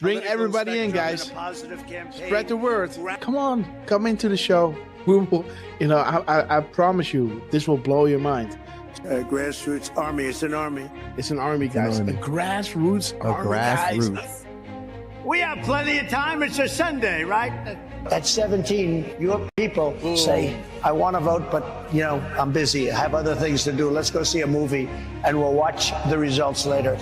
Bring everybody in, guys. Spread the word. Come on, come into the show. We will, I promise you, this will blow your mind. Grassroots army. It's an army. It's an army, guys. A grassroots army, grassroots. guys. We have plenty of time. It's a Sunday, right? At 17, your people say, I want to vote, but, I'm busy. I have other things to do. Let's go see a movie, and we'll watch the results later.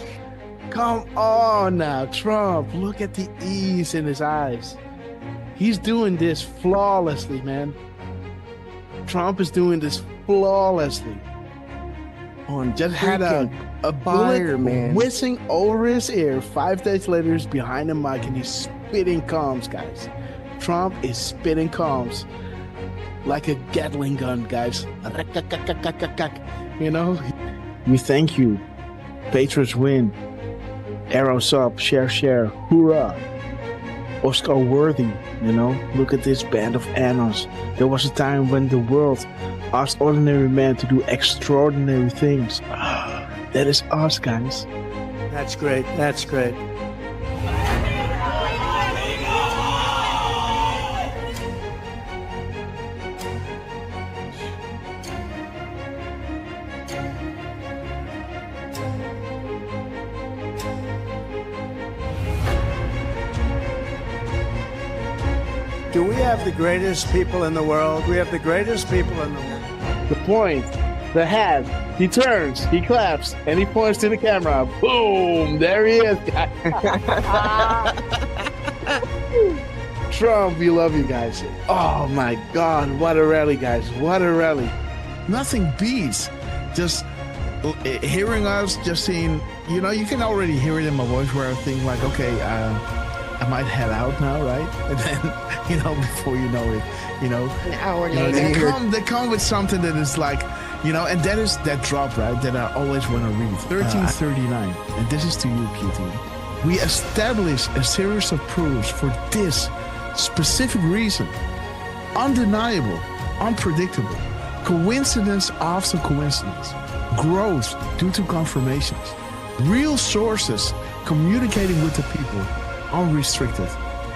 Come on now, Trump. Look at the ease in his eyes. He's doing this flawlessly, man. Trump is doing this flawlessly. Just had a bullet whizzing over his ear. 5 days later, he's behind the mic and he's spitting calms, guys. Trump is spitting calms like a Gatling gun, guys. We thank you. Patriots win. Arrows up, share, hoorah. Oscar worthy, look at this band of annals. There was a time when the world asked ordinary men to do extraordinary things. That is us, guys. That's great. That's great. Do we have the greatest people in the world? We have the greatest people in the world. The point, the hat, he turns, he claps, and he points to the camera. Boom! There he is, guys. Trump, we love you guys. Oh my God, what a rally, guys. What a rally. Nothing beats just hearing us, just seeing, you can already hear it in my voice where I think like, okay, I might head out now, right? And then, before you know it, an hour later. They come with something that is like, and that is that drop, right? That I always want to read. 1339, and this is to you, QT. We established a series of proofs for this specific reason. Undeniable, unpredictable, coincidence after coincidence, growth due to confirmations, real sources communicating with the people, unrestricted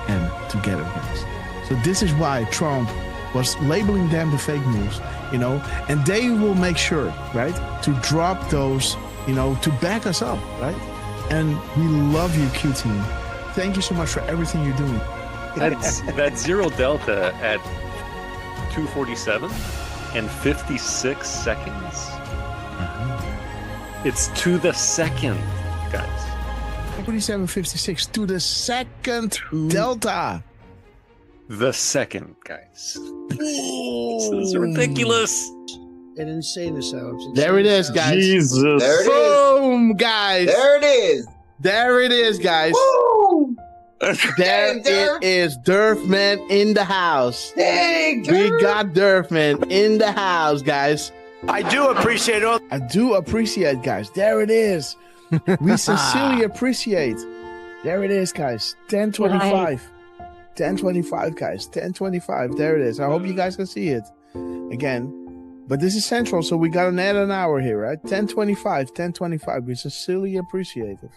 and together, guys. So this is why Trump was labeling them the fake news, and they will make sure, right, to drop those, to back us up, right? And we love you, Q team. Thank you so much for everything you're doing. That zero delta at 2:47 and 56 seconds. It's to the second, guys. 47.56 to the second delta. The second, guys. This is ridiculous. They didn't say this out. There it is, guys. Jesus. There it is. Boom, guys. There it is. There it is, guys. Woo! There it is. Durfman in the house. Dang, We got Durfman in the house, guys. I do appreciate all. I do appreciate, guys. There it is. We sincerely appreciate. There it is, guys. 10:25. 10:25, guys. 10:25. There it is. I hope you guys can see it again. But this is central, so we got to add an hour here, right? 10:25. 10:25. We sincerely appreciate it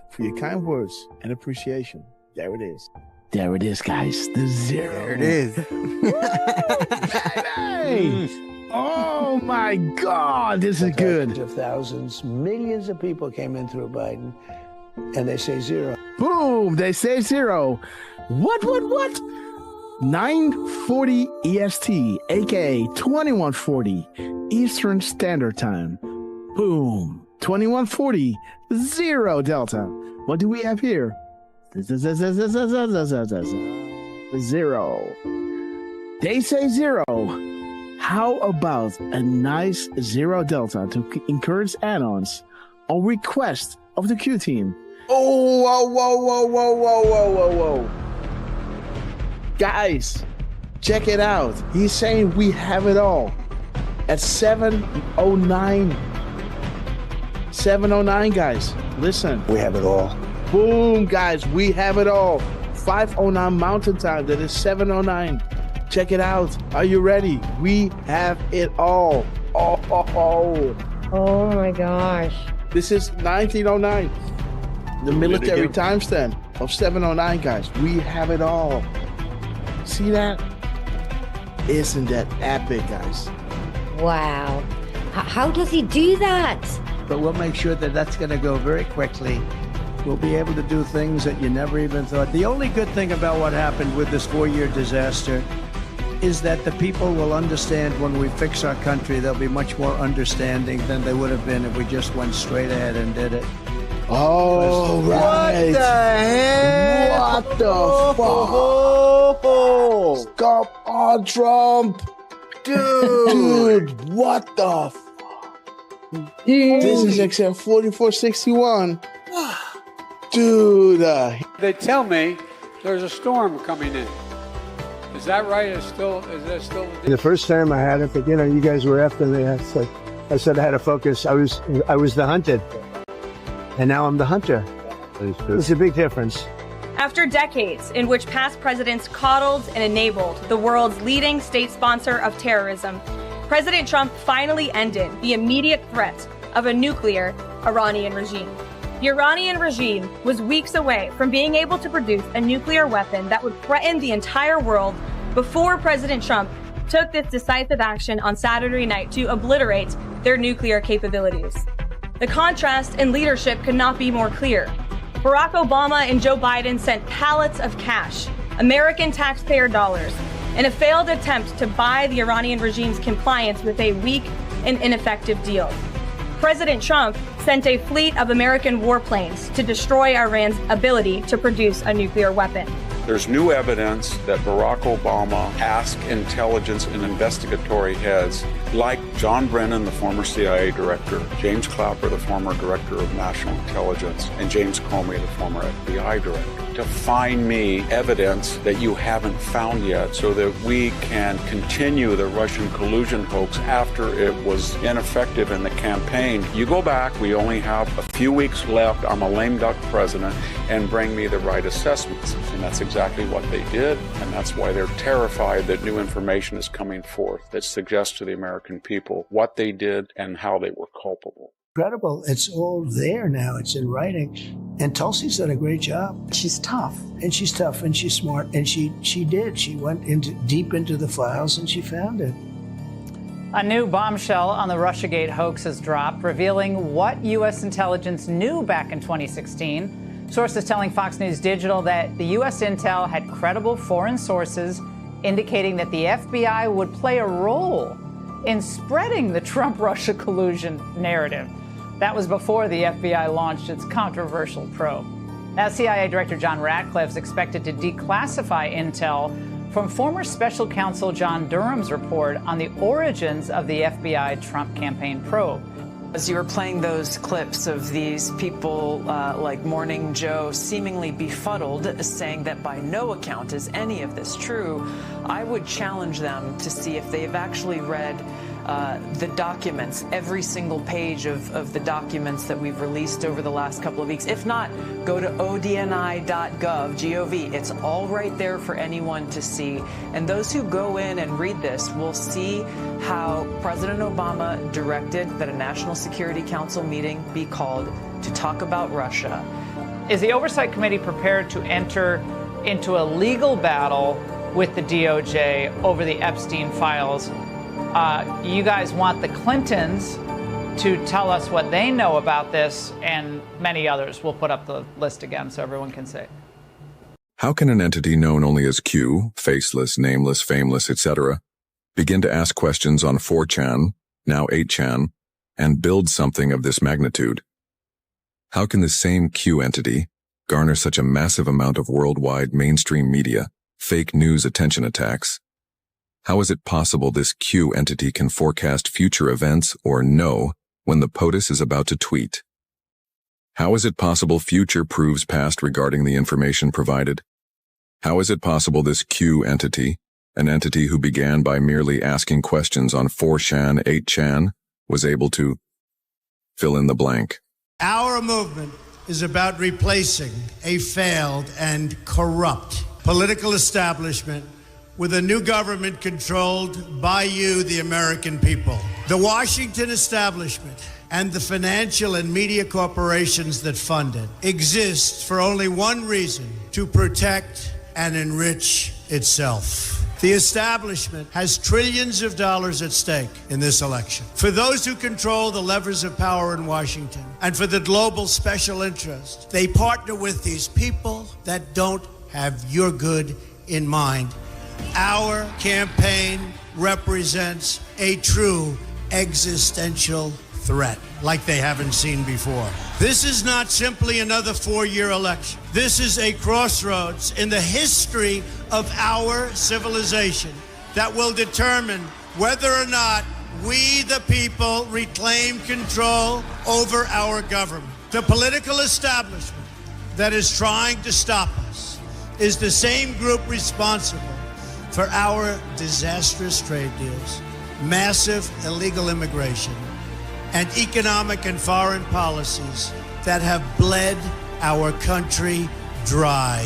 for your kind words and appreciation. There it is. There it is, guys. The zero. There it is. Hey! Oh my God, this is good. Of thousands, millions of people came in through Biden, and they say zero. Boom, they say zero. What? 9:40 EST, aka 21:40 Eastern Standard Time. Boom, 21:40, zero Delta. What do we have here? Zero. They say zero. How about a nice zero Delta to encourage add-ons on request of the Q team? Oh, whoa. Guys, check it out. He's saying we have it all at 7:09. 7:09, guys. Listen. We have it all. Boom, guys. We have it all. 5:09 Mountain Time. That is 7:09. Check it out. Are you ready? We have it all. Oh my gosh. This is 1909. The military timestamp of 709, guys. We have it all. See that? Isn't that epic, guys? Wow. How does he do that? But we'll make sure that that's going to go very quickly. We'll be able to do things that you never even thought. The only good thing about what happened with this 4-year disaster is that the people will understand when we fix our country. They'll be much more understanding than they would have been if we just went straight ahead and did it. Oh, right. What the heck? What the fuck? Stop on Trump. Dude, what the fuck? This is XM 4461. Dude. They tell me there's a storm coming in. Is that right? Is that still? The first time I had it, but you guys were after me. I said I had to focus. I was the hunted, and now I'm the hunter. It's a big difference. After decades in which past presidents coddled and enabled the world's leading state sponsor of terrorism, President Trump finally ended the immediate threat of a nuclear Iranian regime. The Iranian regime was weeks away from being able to produce a nuclear weapon that would threaten the entire world before President Trump took this decisive action on Saturday night to obliterate their nuclear capabilities. The contrast in leadership could not be more clear. Barack Obama and Joe Biden sent pallets of cash, American taxpayer dollars, in a failed attempt to buy the Iranian regime's compliance with a weak and ineffective deal. President Trump sent a fleet of American warplanes to destroy Iran's ability to produce a nuclear weapon. There's new evidence that Barack Obama asked intelligence and investigatory heads like John Brennan, the former CIA director, James Clapper, the former director of national intelligence, and James Comey, the former FBI director, to find me evidence that you haven't found yet so that we can continue the Russian collusion hoax after it was ineffective in the campaign. You go back, we only have a few weeks left, I'm a lame duck president, and bring me the right assessments. And that's exactly what they did, and that's why they're terrified that new information is coming forth that suggests to the American people what they did and how they were culpable. Incredible. It's all there now. It's in writing. And Tulsi's done a great job. She's tough. And she's tough and she's smart. And she did. She went deep into the files and she found it. A new bombshell on the Russiagate hoax has dropped, revealing what U.S. intelligence knew back in 2016. Sources telling Fox News Digital that the U.S. intel had credible foreign sources indicating that the FBI would play a role in spreading the Trump-Russia collusion narrative. That was before the FBI launched its controversial probe. Now, CIA Director John Ratcliffe is expected to declassify intel from former special counsel John Durham's report on the origins of the FBI Trump campaign probe. As you were playing those clips of these people like Morning Joe seemingly befuddled, saying that by no account is any of this true, I would challenge them to see if they've actually read the documents, every single page of the documents that we've released over the last couple of weeks. If not, go to odni.gov, G-O-V. It's all right there for anyone to see. And those who go in and read this will see how President Obama directed that a National Security Council meeting be called to talk about Russia. Is the Oversight Committee prepared to enter into a legal battle with the DOJ over the Epstein files? You guys want the Clintons to tell us what they know about this and many others. We'll put up the list again so everyone can see. How can an entity known only as Q, faceless, nameless, fameless, etc., begin to ask questions on 4chan, now 8chan, and build something of this magnitude? How can the same Q entity garner such a massive amount of worldwide mainstream media, fake news attention attacks? How is it possible this Q entity can forecast future events or know when the POTUS is about to tweet? How is it possible future proves past regarding the information provided? How is it possible this Q entity, an entity who began by merely asking questions on 4chan, 8chan, was able to fill in the blank? Our movement is about replacing a failed and corrupt political establishment with a new government controlled by you, the American people. The Washington establishment and the financial and media corporations that fund it exists for only one reason: to protect and enrich itself. The establishment has trillions of dollars at stake in this election. For those who control the levers of power in Washington and for the global special interest, they partner with these people that don't have your good in mind. Our campaign represents a true existential threat like they haven't seen before. This is not simply another four-year election. This is a crossroads in the history of our civilization that will determine whether or not we, the people, reclaim control over our government. The political establishment that is trying to stop us is the same group responsible for our disastrous trade deals, massive illegal immigration, and economic and foreign policies that have bled our country dry.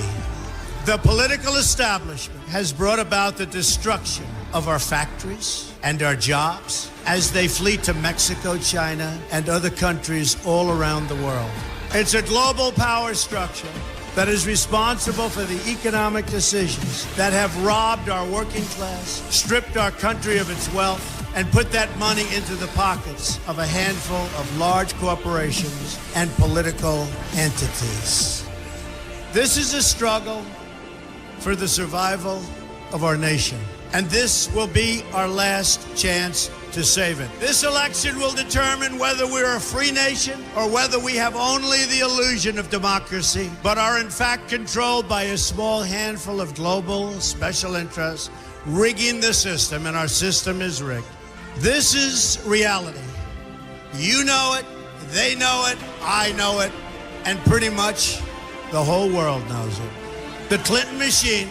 The political establishment has brought about the destruction of our factories and our jobs as they flee to Mexico, China, and other countries all around the world. It's a global power structure that is responsible for the economic decisions that have robbed our working class, stripped our country of its wealth, and put that money into the pockets of a handful of large corporations and political entities. This is a struggle for the survival of our nation, and this will be our last chance to save it. This election will determine whether we're a free nation or whether we have only the illusion of democracy, but are in fact controlled by a small handful of global special interests rigging the system, and our system is rigged. This is reality. You know it, they know it, I know it, and pretty much the whole world knows it. The Clinton machine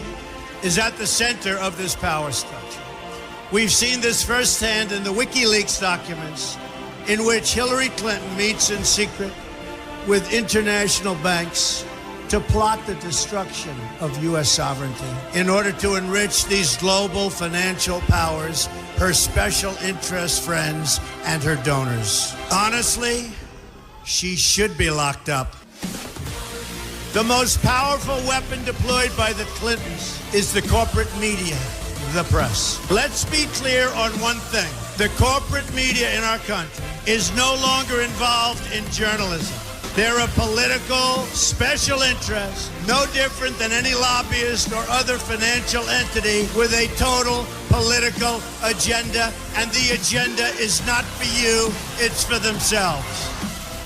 is at the center of this power structure. We've seen this firsthand in the WikiLeaks documents, in which Hillary Clinton meets in secret with international banks to plot the destruction of U.S. sovereignty in order to enrich these global financial powers, her special interest friends, and her donors. Honestly, she should be locked up. The most powerful weapon deployed by the Clintons is the corporate media, the press. Let's be clear on one thing. The corporate media in our country is no longer involved in journalism. They're a political special interest, no different than any lobbyist or other financial entity with a total political agenda, and the agenda is not for you, it's for themselves.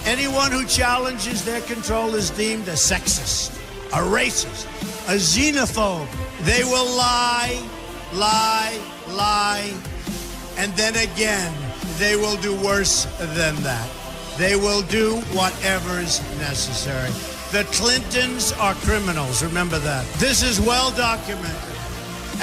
Anyone who challenges their control is deemed a sexist, a racist, a xenophobe. They will lie, and then again, they will do worse than that. They will do whatever's necessary. The Clintons are criminals, remember that. This is well documented,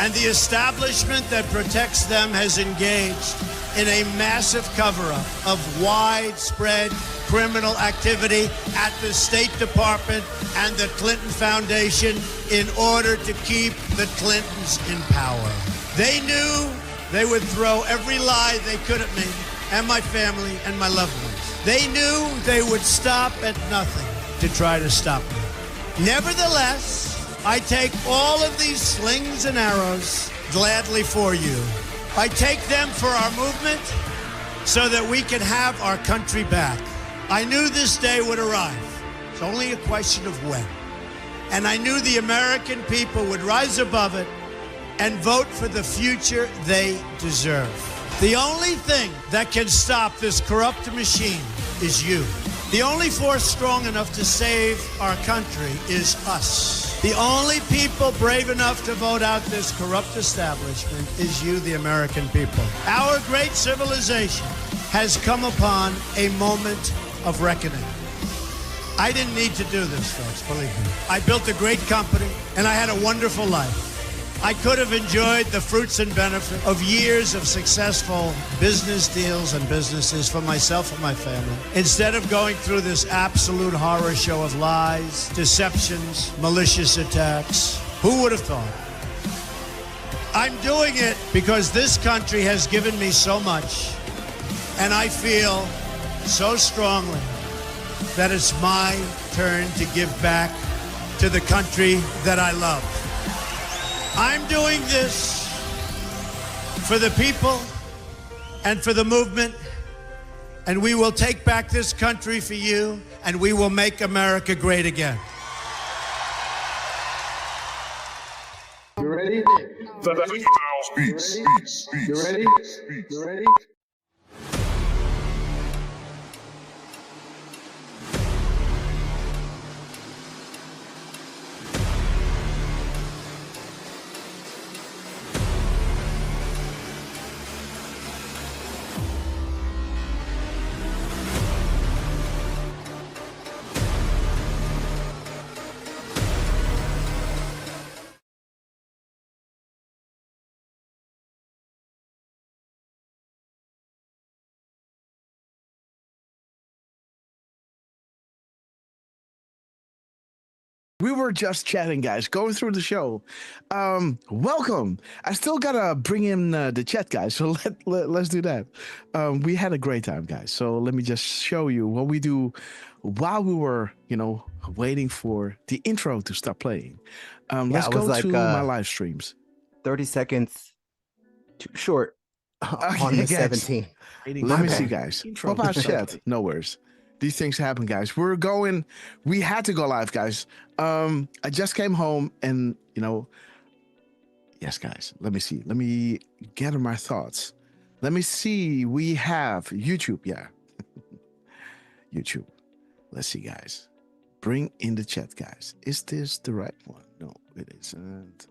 and the establishment that protects them has engaged in a massive cover-up of widespread criminal activity at the State Department and the Clinton Foundation in order to keep the Clintons in power. They knew they would throw every lie they could at me and my family and my loved ones. They knew they would stop at nothing to try to stop me. Nevertheless, I take all of these slings and arrows gladly for you. I take them for our movement so that we can have our country back. I knew this day would arrive. It's only a question of when. And I knew the American people would rise above it and vote for the future they deserve. The only thing that can stop this corrupt machine is you. The only force strong enough to save our country is us. The only people brave enough to vote out this corrupt establishment is you, the American people. Our great civilization has come upon a moment of reckoning. I didn't need to do this, folks, believe me. I built a great company, and I had a wonderful life. I could have enjoyed the fruits and benefit of years of successful business deals and businesses for myself and my family, instead of going through this absolute horror show of lies, deceptions, malicious attacks. Who would have thought? I'm doing it because this country has given me so much, and I feel so strongly that it's my turn to give back to the country that I love. I'm doing this for the people and for the movement, and we will take back this country for you, and we will make America great again. You ready? Beats. You ready? You ready? We were just chatting, guys, going through the show. Welcome. I still gotta bring in the chat, guys. So let's do that. We had a great time, guys. So let me just show you what we do while we were, waiting for the intro to start playing. Let's go to my live streams. 30 seconds too short on the 17. Let me see, guys. Pop out chat. No worries. These things happen, guys. We had to go live, guys. I just came home and, yes, guys, let me see. Let me gather my thoughts. Let me see. We have YouTube. Yeah. YouTube. Let's see, guys. Bring in the chat, guys. Is this the right one? No, it isn't.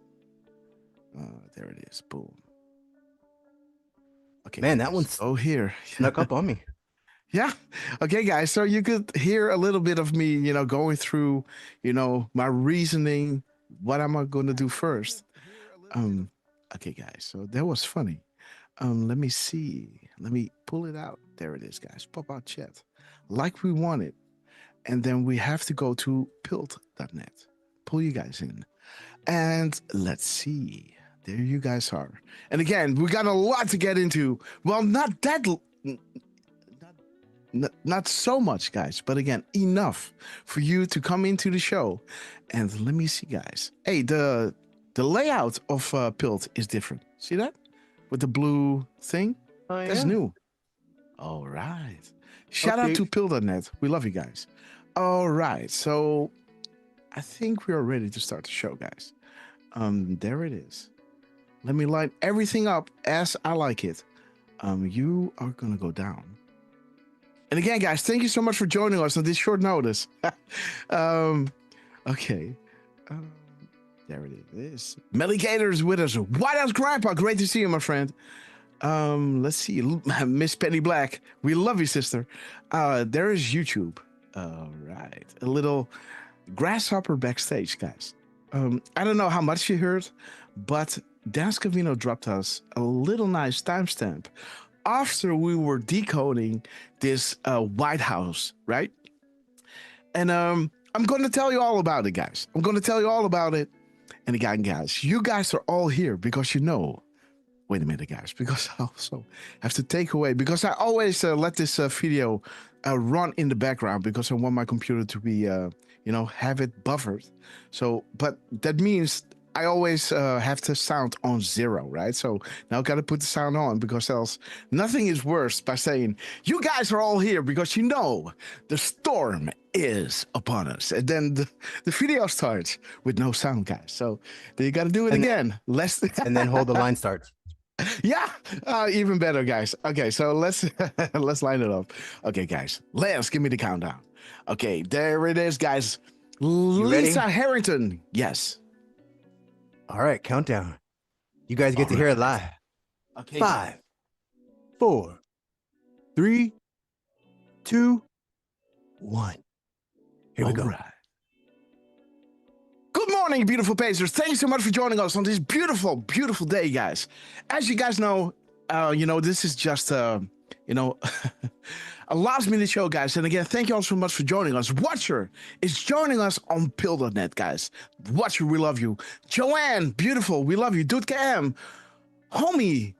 There it is. Boom. Okay. Man, that one's here. Snuck up on me. Yeah. Okay, guys. So you could hear a little bit of me, going through, my reasoning, what am I going to do first? Okay, guys. So that was funny. Let me see. Let me pull it out. There it is, guys. Pop out chat like we wanted. And then we have to go to pilt.net. Pull you guys in. And let's see. There you guys are. And again, we got a lot to get into. Well, not that... Not so much, guys, but again, enough for you to come into the show. And let me see, guys. Hey, the layout of Pilt is different. See that? With the blue thing? Oh, yeah. That's new. All right. Shout out to Pilt.net. We love you guys. All right. So I think we are ready to start the show, guys. There it is. Let me line everything up as I like it. You are going to go down. And again, guys, thank you so much for joining us on this short notice. Okay. There it is. Melligator's with us. White House Grandpa. Great to see you, my friend. Let's see. Miss Penny Black. We love you, sister. There is YouTube. All right. A little Grasshopper backstage, guys. I don't know how much you heard, but Dan Scavino dropped us a little nice timestamp after we were decoding this White House, right? And I'm going to tell you all about it, guys. I'm going to tell you all about it. And again, guys, you guys are all here because wait a minute, guys, because I also have to take away, because I always let this video run in the background because I want my computer to be, have it buffered. So, but that means I always have the sound on 0, right? So now I got to put the sound on because else nothing is worse by saying, you guys are all here because the storm is upon us. And then the video starts with no sound, guys. So then you got to do it again. And then hold the line starts. Yeah, even better, guys. Okay, so let's line it up. Okay, guys, give me the countdown. Okay, there it is, guys. Lisa Harrington. Yes. All right, countdown. You guys get to hear it live. Okay. 5, 4, 3, 2, 1. Here we go. Right. Good morning, beautiful Pacers. Thanks so much for joining us on this beautiful, beautiful day, guys. As you guys know, this is just, a last-minute show, guys. And again, thank you all so much for joining us. Watcher is joining us on Pill.net, guys. Watcher, we love you. Joanne, beautiful, we love you. Dude Cam, homie,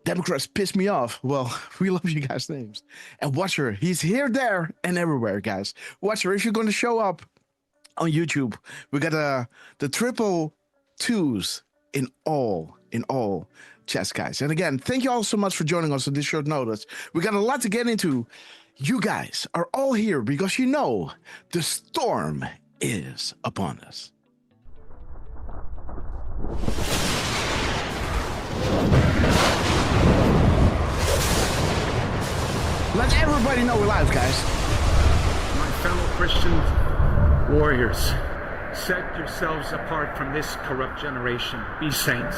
Democrats piss me off. Well, we love you guys' names. And Watcher, he's here, there, and everywhere, guys. Watcher, if you're going to show up on YouTube, we got the triple twos in all chess, guys. And again, thank you all so much for joining us on this short notice. We got a lot to get into. You guys are all here because you know the storm is upon us. Let everybody know we're live, guys. My fellow Christian warriors, set yourselves apart from this corrupt generation. Be saints.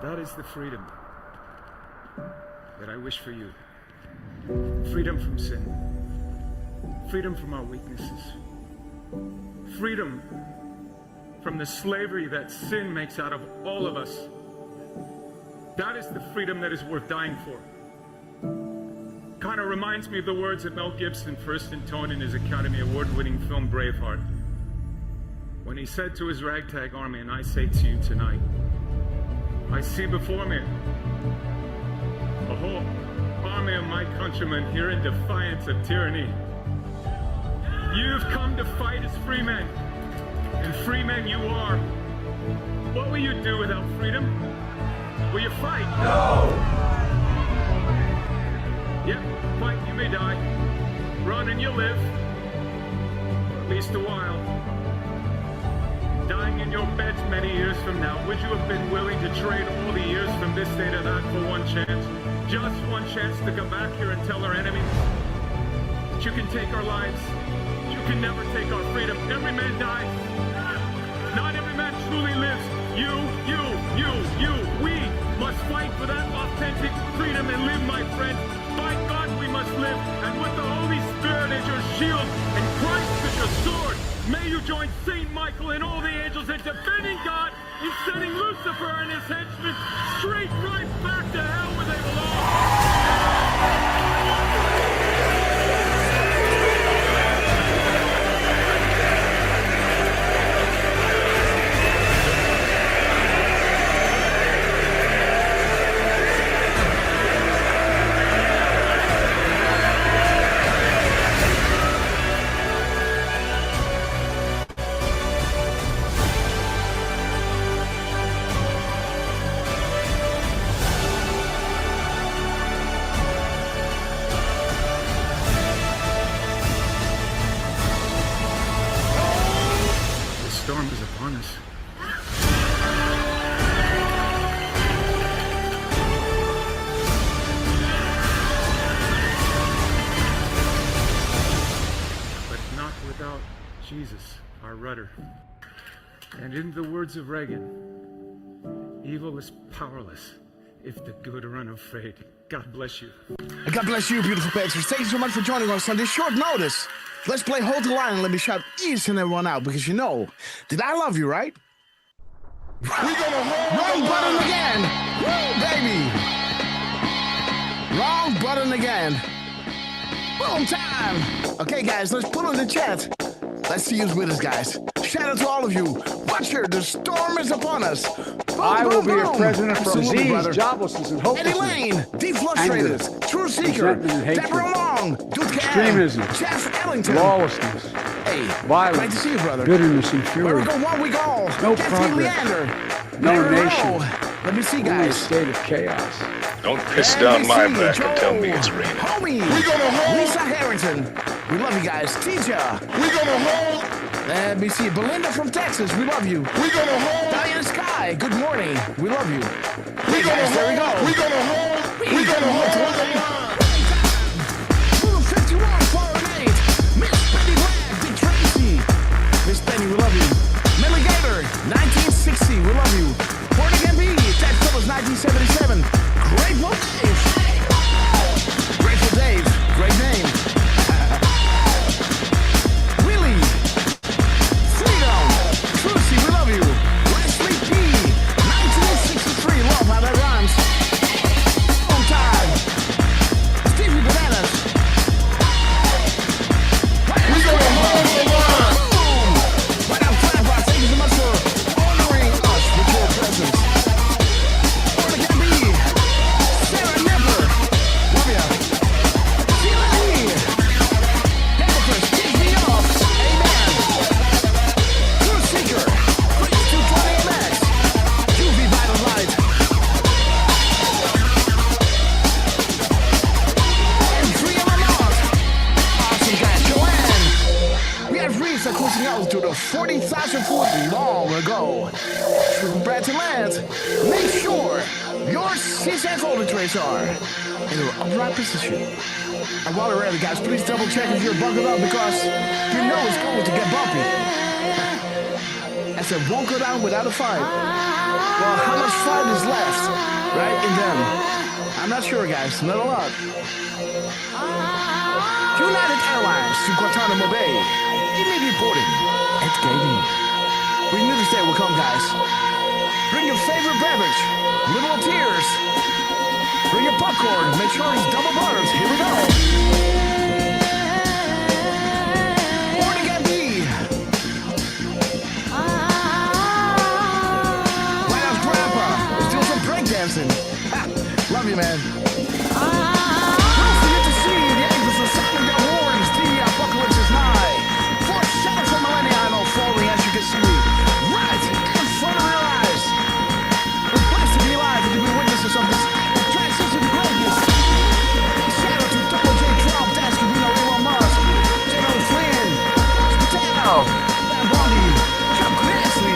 That is the freedom that I wish for you. Freedom from sin. Freedom from our weaknesses. Freedom from the slavery that sin makes out of all of us. That is the freedom that is worth dying for. Kind of reminds me of the words that Mel Gibson first intoned in his Academy Award-winning film Braveheart, when he said to his ragtag army, and I say to you tonight, I see before me a whole army of my countrymen here in defiance of tyranny. You've come to fight as free men, and free men you are. What will you do without freedom? Will you fight? No! Yep, fight, you may die. Run and you'll live. For at least a while. Dying in your beds many years from now, would you have been willing to trade all the years from this day to that for one chance? Just one chance to come back here and tell our enemies that you can take our lives, you can never take our freedom. Every man dies. Not every man truly lives. You, we must fight for that authentic freedom and live, my friend. By God we must live, and with the Holy Spirit as your shield and Christ as your sword, may you join Saint Michael and all the angels in defending God and sending Lucifer and his henchmen straight right back to hell where they belong. Storm is upon us. But not without Jesus, our rudder. And in the words of Reagan, evil is powerless if the good are unafraid. God bless you. God bless you, beautiful patrons. Thank you so much for joining us on this short notice. Let's play Hold the Line and let me shout each and everyone out because you know that I love you, right? We're gonna hold wrong button again. Woo, baby. Wrong button again. Boom time. Okay, guys, let's put on the chat. Let's see who's with us, guys. Shout out to all of you. Watcher, the storm is upon us. Boom, I will be boom. your president for Absolutely, disease, brother. joblessness, and Eddie hopelessness. Lane, Deflustrators, True Seeker, resentment and hatred, Deborah Long, Duke extremism, Jeff Ellington, lawlessness, hey, violence, great to see you, brother. bitterness, and Where we fury. go, one we go. No Kathy progress. Leander, No Mary nation. Rowe. Let me see, Only a guys. state of chaos. Don't piss NBC, down my back Joe, and tell me it's raining. Homie, We gonna hold. Lisa Harrington. We love you guys. Teacher. We gonna hold. Let me see. Belinda from Texas. We love you. We gonna hold. Diane Sky. Good morning. We love you. We Hey, gonna guys, there we hold. go. We gonna hold. We gonna hold the line. Rule 51, 408. Miss Penny Bragg, Big Tracy. Miss Penny, we love you. Millie Gator, 1960, we love you. Born Again B, Ted Phillips, 1977. Grateful Dave. Grateful Dave, great name. Willie. Freedom. Trucy, we love you. Leslie P, 1963, love how that rhymes. On time. to the 40,000 foot long ago. Prepare to land. Make sure your seats and folding trays are in an upright position. And while you're ready, guys, please double check if you're buckled up because you know it's going to get bumpy. As it won't go down without a fight. Well, how much fight is left, right, in them? I'm not sure, guys. Not a lot. United Airlines to Guantanamo Bay. Immediate boarding at gate. We knew this day would come, guys. Bring your favorite beverage. Little tears. Bring your popcorn. Make sure it's double butters. Here we go. Boarding at B. White House Grandpa. Let's do some breakdancing. Love you, man. Don't forget to see the angels of sounding their horns. The apocalypse is nigh. Foreshadow from millennia, I know, falling as you can see. Right in front of your eyes. We're blessed to be alive and to be witnesses of this transition to greatness. Shout out to Double J Trump, Dash Reno, Elon Musk, J.O. Flynn, Spitano, Van Bondi, Chuck Grassley,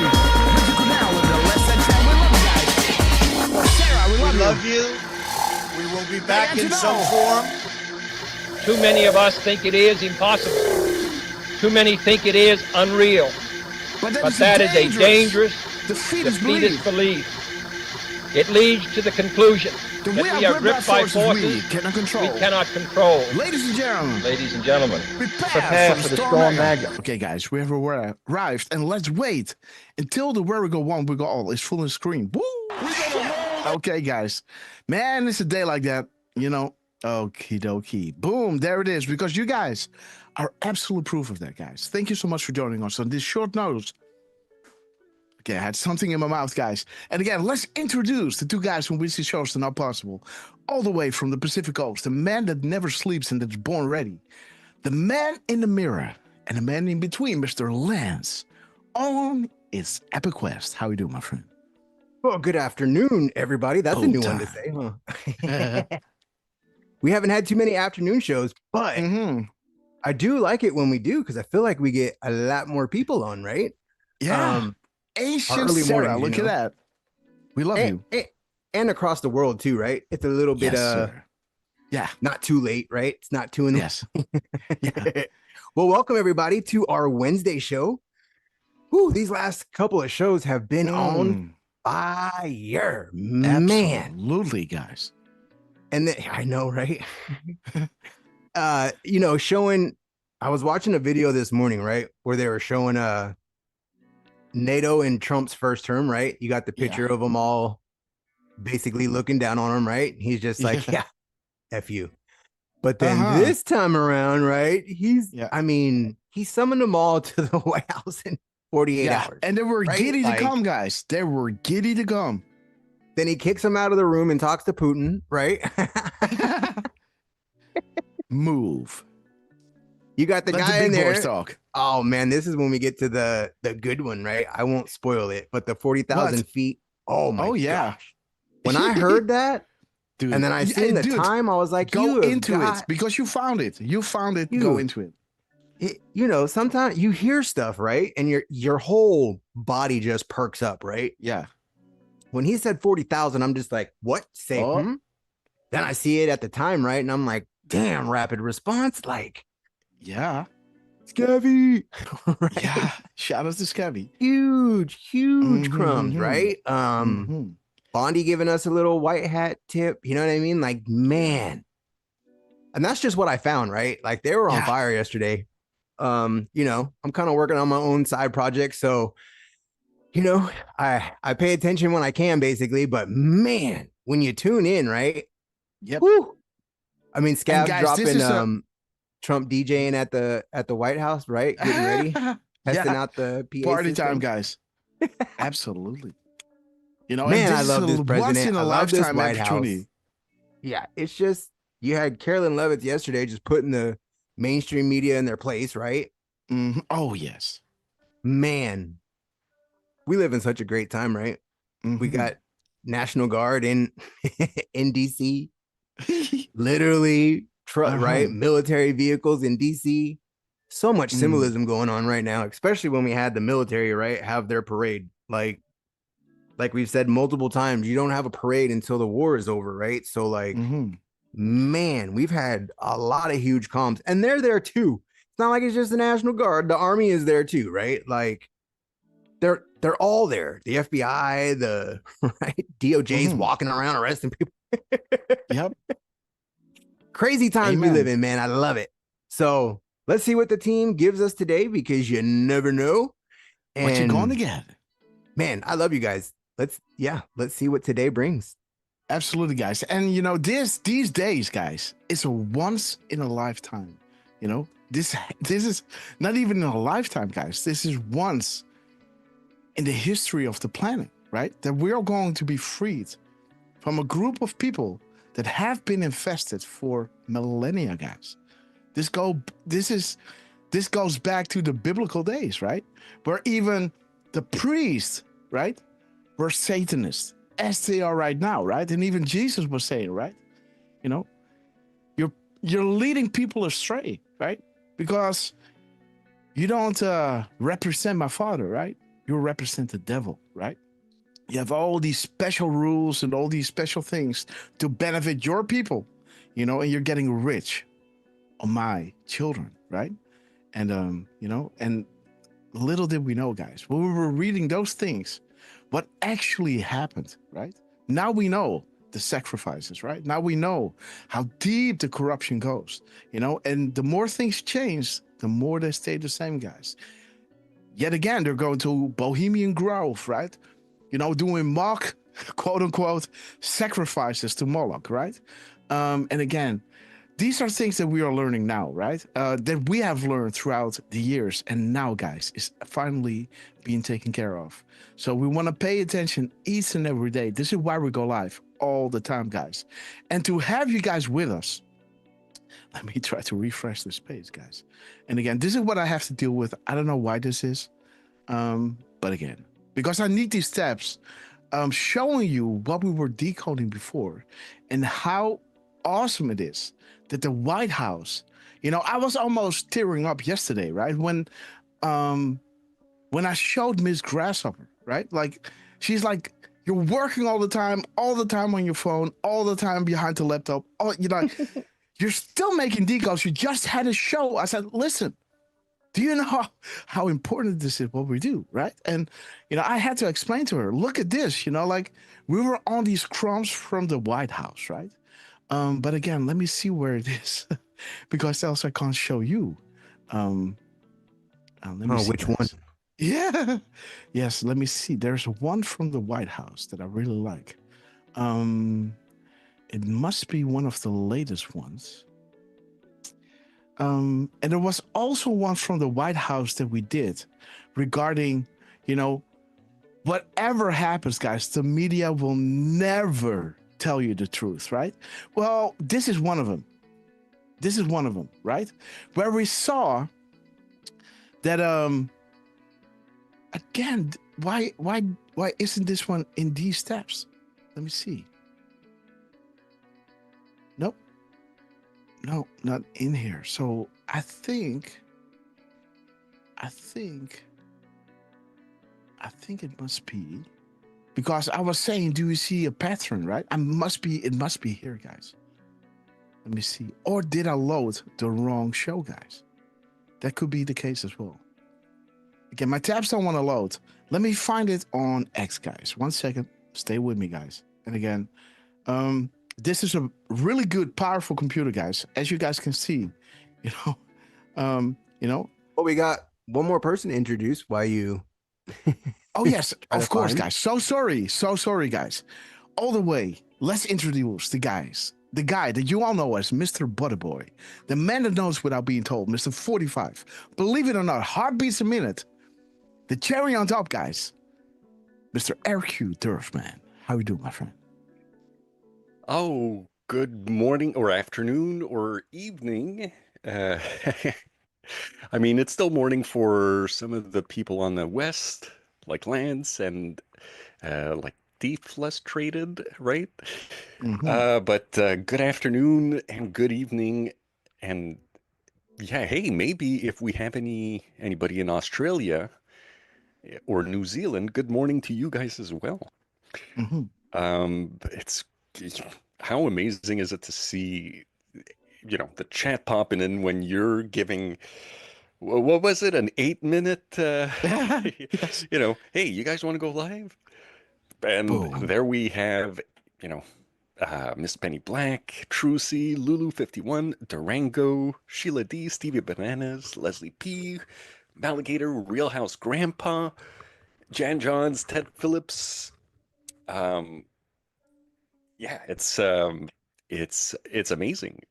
Richard Cornell, and the less than 10. We love you guys. Sarah, we love you. We will be back in some form. Too many of us think it is impossible. Too many think it is unreal. But that is a dangerous, defeatist belief. It leads to the conclusion that we are gripped by forces we cannot control. Ladies and gentlemen, prepare for the storm Magna. Okay, guys, we have arrived, and let's wait until the Where We Go One, We Go All is full on screen. Woo! Okay, guys. Man, it's a day like that, you know. Okie dokie. Boom, there it is, because you guys are absolute proof of that, guys. Thank you so much for joining us on this short notice. Okay, I had something in my mouth, guys. And again, let's introduce the two guys from which these shows are not possible. All the way from the Pacific Coast, the man that never sleeps and that's born ready. The man in the mirror and the man in between, Mr. Lance. On its epic quest. How you doing, my friend? Well, good afternoon, everybody. That's a new one to say, huh? We haven't had too many afternoon shows, but I do like it when we do because I feel like we get a lot more people on, right? Yeah. Asian Sarah, look at that. We love you. And across the world too, right? It's a little bit not too late, right? It's not 2 in the Well, welcome everybody to our Wednesday show. Whew, these last couple of shows have been on fire, man. Absolutely, guys. And then, I know, right? You know, showing, I was watching a video this morning, right? Where they were showing NATO in Trump's first term, right? You got the picture of them all basically looking down on him, right? He's just like, yeah, F you. But then this time around, right? I mean, he summoned them all to the White House in 48 hours. And they were giddy to come, guys. They were giddy to come. Then he kicks him out of the room and talks to Putin, right? Move. You got the guy in there. Talk. Oh man, this is when we get to the good one, right? I won't spoil it, but the 40,000 feet. Oh my gosh. When I heard that, dude, and then I seen the time, I was like, go into it because you found it. You found it. Go into it. You know, sometimes you hear stuff, right? And your whole body just perks up, right? Yeah. When he said 40,000, I'm just like, what? Say, Then I see it at the time, right? And I'm like, damn, rapid response. Like, yeah. Scabby. Right? Yeah. Shout out to Scabby. Huge crumbs, right? Bondi giving us a little white hat tip. You know what I mean? Like, man. And that's just what I found, right? Like, they were on fire yesterday. You know, I'm kind of working on my own side project. So, you know, I pay attention when I can, basically, but man, when you tune in, right? Yep. Woo! I mean, Scab dropping Trump DJing at the White House, right? Getting ready, testing out the PA party system. time, guys. Absolutely. You know, man, I love this president. Once in a lifetime White opportunity. House. Yeah, it's just you had Carolyn Levitt yesterday just putting the mainstream media in their place, right? Oh yes, man. We live in such a great time, right? We got National Guard in DC, literally, right? Military vehicles in DC, So much symbolism going on right now, especially when we had the military, right, have their parade. Like we've said multiple times, you don't have a parade until the war is over, right? So like, man, we've had a lot of huge comms, and they're there too. It's not like it's just the National Guard. The Army is there too, right? Like they're all there. The FBI, the right DOJ's walking around arresting people. Yep. Crazy times we live in, man. I love it. So let's see what the team gives us today, because you never know. And what you're going to get. Man, I love you guys. Let's see what today brings. Absolutely, guys. And you know, these days, guys, it's a once in a lifetime. You know, this is not even in a lifetime, guys. This is once in the history of the planet, right? That we're going to be freed from a group of people that have been infested for millennia, guys. This goes back to the biblical days, right? Where even the priests, right, were Satanists, as they are right now, right? And even Jesus was saying, right? You know, you're leading people astray, right? Because you don't represent my Father, right? You represent the devil, right? You have all these special rules and all these special things to benefit your people, you know, and you're getting rich on my children, right? And you know, and little did we know, guys, when we were reading those things, what actually happened, right? Now we know the sacrifices, right? Now we know how deep the corruption goes, you know, and the more things change, the more they stay the same, guys. Yet again, they're going to Bohemian Grove, right? You know, doing mock, quote unquote, sacrifices to Moloch, right? And again, these are things that we are learning now, right? That we have learned throughout the years. And now, guys, is finally being taken care of. So we want to pay attention each and every day. This is why we go live all the time, guys. And to have you guys with us, let me try to refresh this page, guys. And again, this is what I have to deal with. I don't know why this is. But again, because I need these steps showing you what we were decoding before and how awesome it is that the White House, you know, I was almost tearing up yesterday, right? When I showed Miss Grasshopper, right? Like, she's like, you're working all the time on your phone, all the time behind the laptop. Oh, you know, you're still making decodes. You just had a show. I said, listen, do you know how important this is, what we do, right? And, you know, I had to explain to her, look at this, you know, like we were on these crumbs from the White House, right? But again, let me see where it is because else I can't show you. Let me see which one? Yeah. Yes, let me see. There's one from the White House that I really like. It must be one of the latest ones. And there was also one from the White House that we did regarding, you know, whatever happens, guys, the media will never tell you the truth, right? Well, this is one of them. This is one of them, right? Where we saw that, again, why isn't this one in these steps? Let me see. Nope. No, not in here. So I think it must be because I was saying, do you see a pattern, right? It must be here, guys. Let me see. Or did I load the wrong show, guys? That could be the case as well. Again, my tabs don't want to load. Let me find it on X, guys. 1 second. Stay with me, guys. And again, this is a really good, powerful computer, guys. As you guys can see, you know. Well, we got one more person to introduce while you. Oh yes, of course, guys. So sorry, guys. All the way. Let's introduce the guys. The guy that you all know as Mr. Butterboy, the man that knows without being told, Mr. 45. Believe it or not, heartbeats a minute. The cherry on top, guys. Mr. RQ Durfman. How you doing, my friend? Oh, good morning or afternoon or evening. I mean, it's still morning for some of the people on the West, like Lance and like Thief less traded, right? Mm-hmm. But good afternoon and good evening and yeah, hey, maybe if we have anybody in Australia or New Zealand, good morning to you guys as well. Mm-hmm. It's how amazing is it to see, the chat popping in when you're giving, what was it, an 8-minute, Yes. Hey, you guys want to go live? And Boom. there we have, Miss Penny Black, Trucy, Lulu51, Durango, Sheila D, Stevie Bananas, Leslie P, Maligator, Real House Grandpa, Jan Johns, Ted Phillips. Yeah, it's amazing.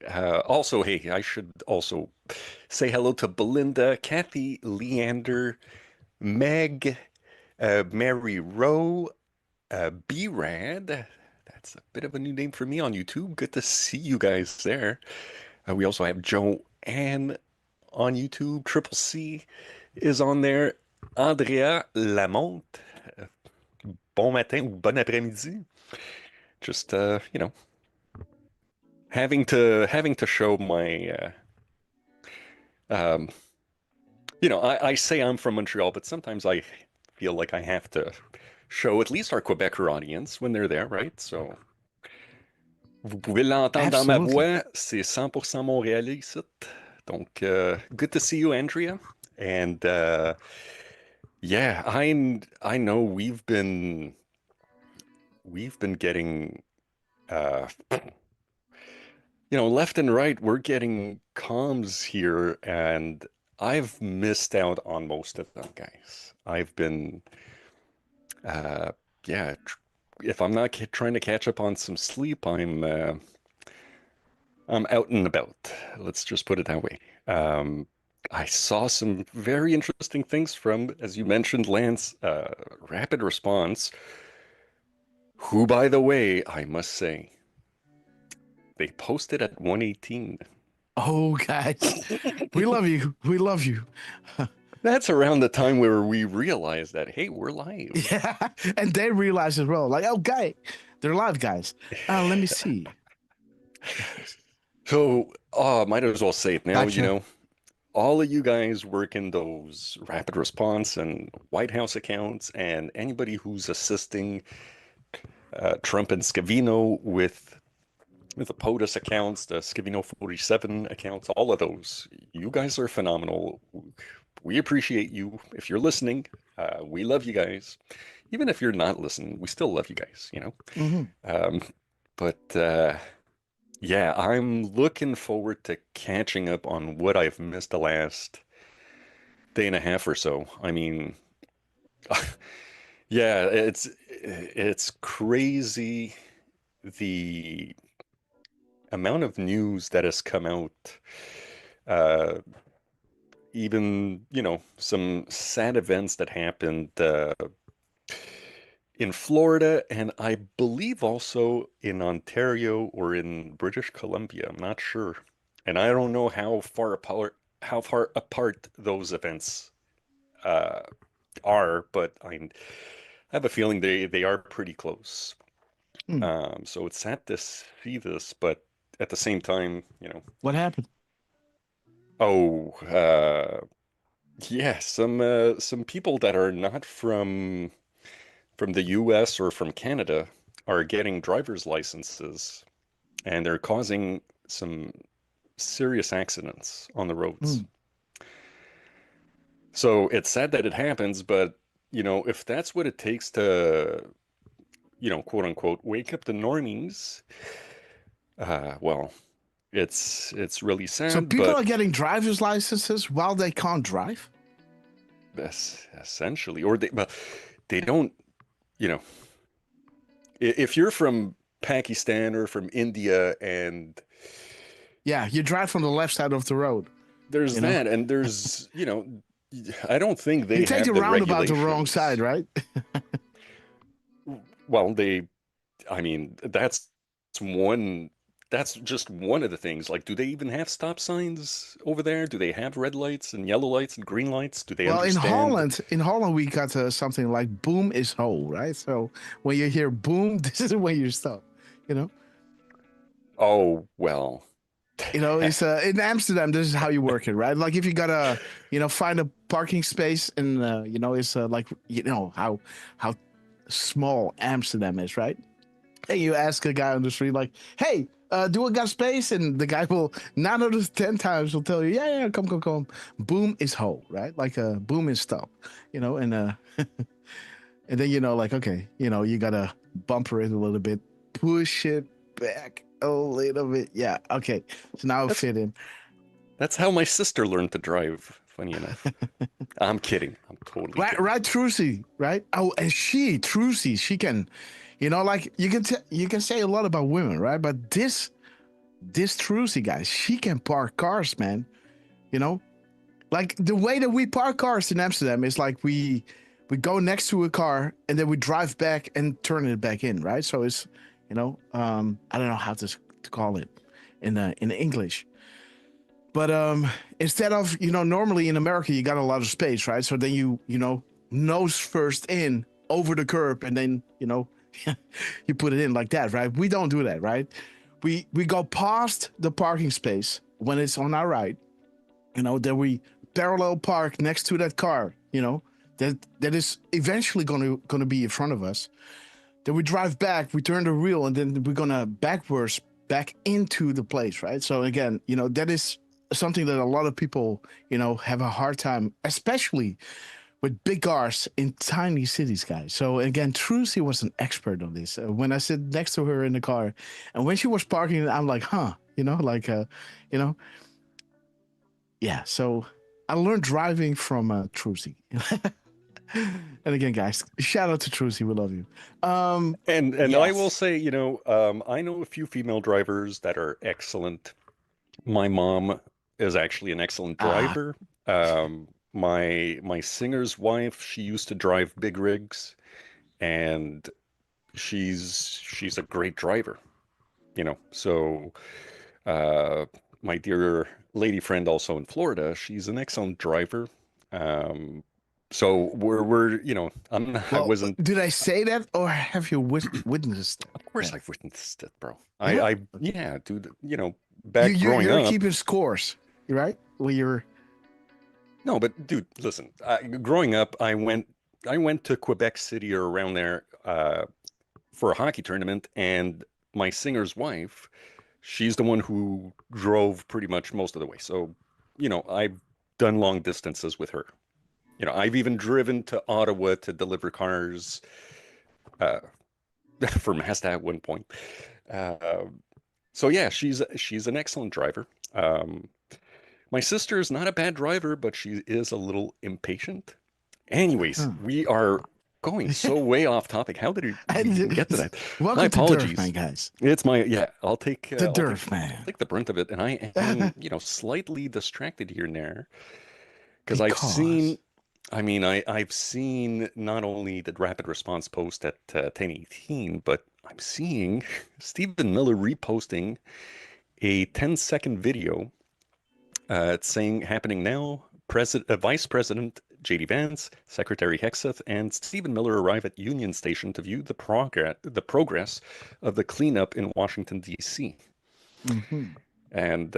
Also, hey, I should also say hello to Belinda, Kathy, Leander, Meg, Mary Rowe, B-Rad. That's a bit of a new name for me on YouTube. Good to see you guys there. We also have Joanne on YouTube. Triple C is on there. Andrea Lamont. Bon matin ou bon après-midi. Just having to show my I say I'm from Montreal, but sometimes I feel like I have to show at least our Quebecer audience when they're there, right? So vous pouvez l'entendre dans ma voix, c'est 100% montréalais ici. Donc good to see you, Andrea. And yeah, I know we've been getting left and right, we're getting comms here, and I've missed out on most of them, guys. I've been, yeah, if I'm not trying to catch up on some sleep, I'm out and about. Let's just put it that way. I saw some very interesting things from, as you mentioned, Lance, Rapid Response, who, by the way, I must say, they posted at 118. Oh, guys, we love you. We love you. That's around the time where we realized that, hey, we're live. Yeah, and they realize as well, like, okay, they're live, guys. Let me see. So, might as well say it now, all of you guys working those Rapid Response and White House accounts, and anybody who's assisting Trump and Scavino with the POTUS accounts, the Scavino 47 accounts, all of those, you guys are phenomenal. We appreciate you. If you're listening, we love you guys. Even if you're not listening, we still love you guys, Mm-hmm. But yeah, I'm looking forward to catching up on what I've missed the last day and a half or so. I mean, yeah, it's crazy the amount of news that has come out. Even, some sad events that happened in Florida, and I believe also in Ontario or in British Columbia. I'm not sure. And I don't know how far apart those events are, but I have a feeling they are pretty close. So it's sad to see this, but at the same time, What happened? Oh, yeah, some people that are not from the US or from Canada are getting driver's licenses, and they're causing some serious accidents on the roads. So it's sad that it happens, but if that's what it takes to, quote unquote, wake up the normies, well, it's really sad. So people are getting driver's licenses while they can't drive? Yes, essentially. Or they don't, if you're from Pakistan or from India and yeah, you drive from the left side of the road. There's that, and there's, I don't think they you take have the the roundabout the wrong side, right? Well, I mean, that's just one of the things. Like, do they even have stop signs over there? Do they have red lights and yellow lights and green lights? Do they understand? In Holland, we got something like boom is ho, right? So when you hear boom, this is when you stop, Oh, well, You know, it's in Amsterdam. This is how you work it, right? Like if you gotta, find a parking space, and it's like how small Amsterdam is, right? And you ask a guy on the street, like, "Hey, do I got space?" And the guy will 9 out of 10 times will tell you, "Yeah, come. Boom is ho, right? Like boom is stop, and and then like, okay, you gotta bumper it a little bit, push it back a little bit. Yeah, okay. So now it fit in. That's how my sister learned to drive, funny enough. I'm kidding. I'm totally kidding. Right, Trucy, right? Oh, and Trucy, she can, like you can say a lot about women, right? But this Trucy guy, she can park cars, man. Like the way that we park cars in Amsterdam is like we go next to a car and then we drive back and turn it back in, right? So it's, I don't know how to call it in English. But instead of, normally in America, you got a lot of space, right? So then you nose first in over the curb and then, you put it in like that, right? We don't do that, right? We go past the parking space when it's on our right, then we parallel park next to that car, that is eventually going to be in front of us. Then we drive back, we turn the wheel, and then we're going to backwards back into the place, right? So again, that is something that a lot of people, have a hard time, especially with big cars in tiny cities, guys. So again, Trucy was an expert on this. When I sit next to her in the car, and when she was parking, I'm like, yeah. So I learned driving from Trucy. And again, guys, shout out to Trucy. We love you. And yes. I will say, I know a few female drivers that are excellent. My mom is actually an excellent driver. My singer's wife, she used to drive big rigs, and she's a great driver. So my dear lady friend also in Florida, she's an excellent driver. So we're I wasn't. Did I say that, or have you witnessed it? Of course, I've witnessed it, bro. Yeah? Yeah, dude. Back growing you're up, keeping scores, right? Well, you're. No, but dude, listen. Growing up, I went to Quebec City or around there for a hockey tournament, and my singer's wife, she's the one who drove pretty much most of the way. So, I've done long distances with her. I've even driven to Ottawa to deliver cars for Mazda at one point. So yeah, she's an excellent driver. My sister is not a bad driver, but she is a little impatient. Anyways, we are going so way off topic. How did we get to that? Welcome My apologies, to Durf, man, guys. It's I'll take the Durf, man. I'll take the brunt of it, and I am, slightly distracted here and there because I've seen not only the rapid response post at 10:18, but I'm seeing Stephen Miller reposting a 10-second video. It's saying happening now. Vice President J.D. Vance, Secretary Hexeth, and Stephen Miller arrive at Union Station to view the progress of the cleanup in Washington, D.C. Mm-hmm. And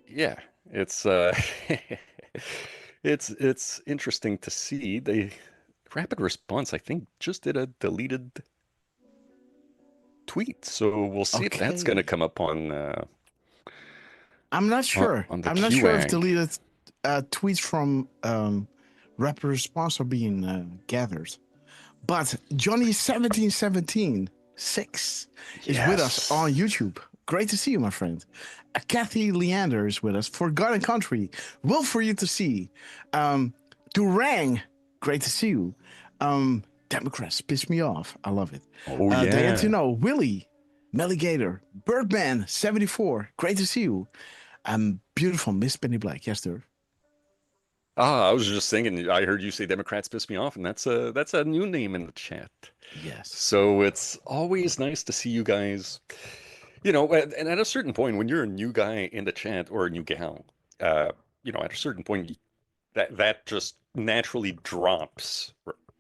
yeah, it's it's interesting to see. The rapid response, I think, just did a deleted tweet, so we'll see if that's going to come up on. I'm not sure. On the I'm not sure if QA. deleted tweets from rapid response are being gathered. But Johnny1717 is with us on YouTube. Great to see you, my friend. Kathy Leander is with us. Forgotten Country, will for you to see. Durang, great to see you. Democrats piss me off. I love it. Oh, yeah. Diane to know, Willie, Melligator, Birdman 74, great to see you. Beautiful Miss Penny Black. Yes, sir. I was just thinking, I heard you say Democrats piss me off, and that's a new name in the chat. Yes. So it's always nice to see you guys, and at a certain point, when you're a new guy in the chat or a new gal, at a certain point, that just naturally drops,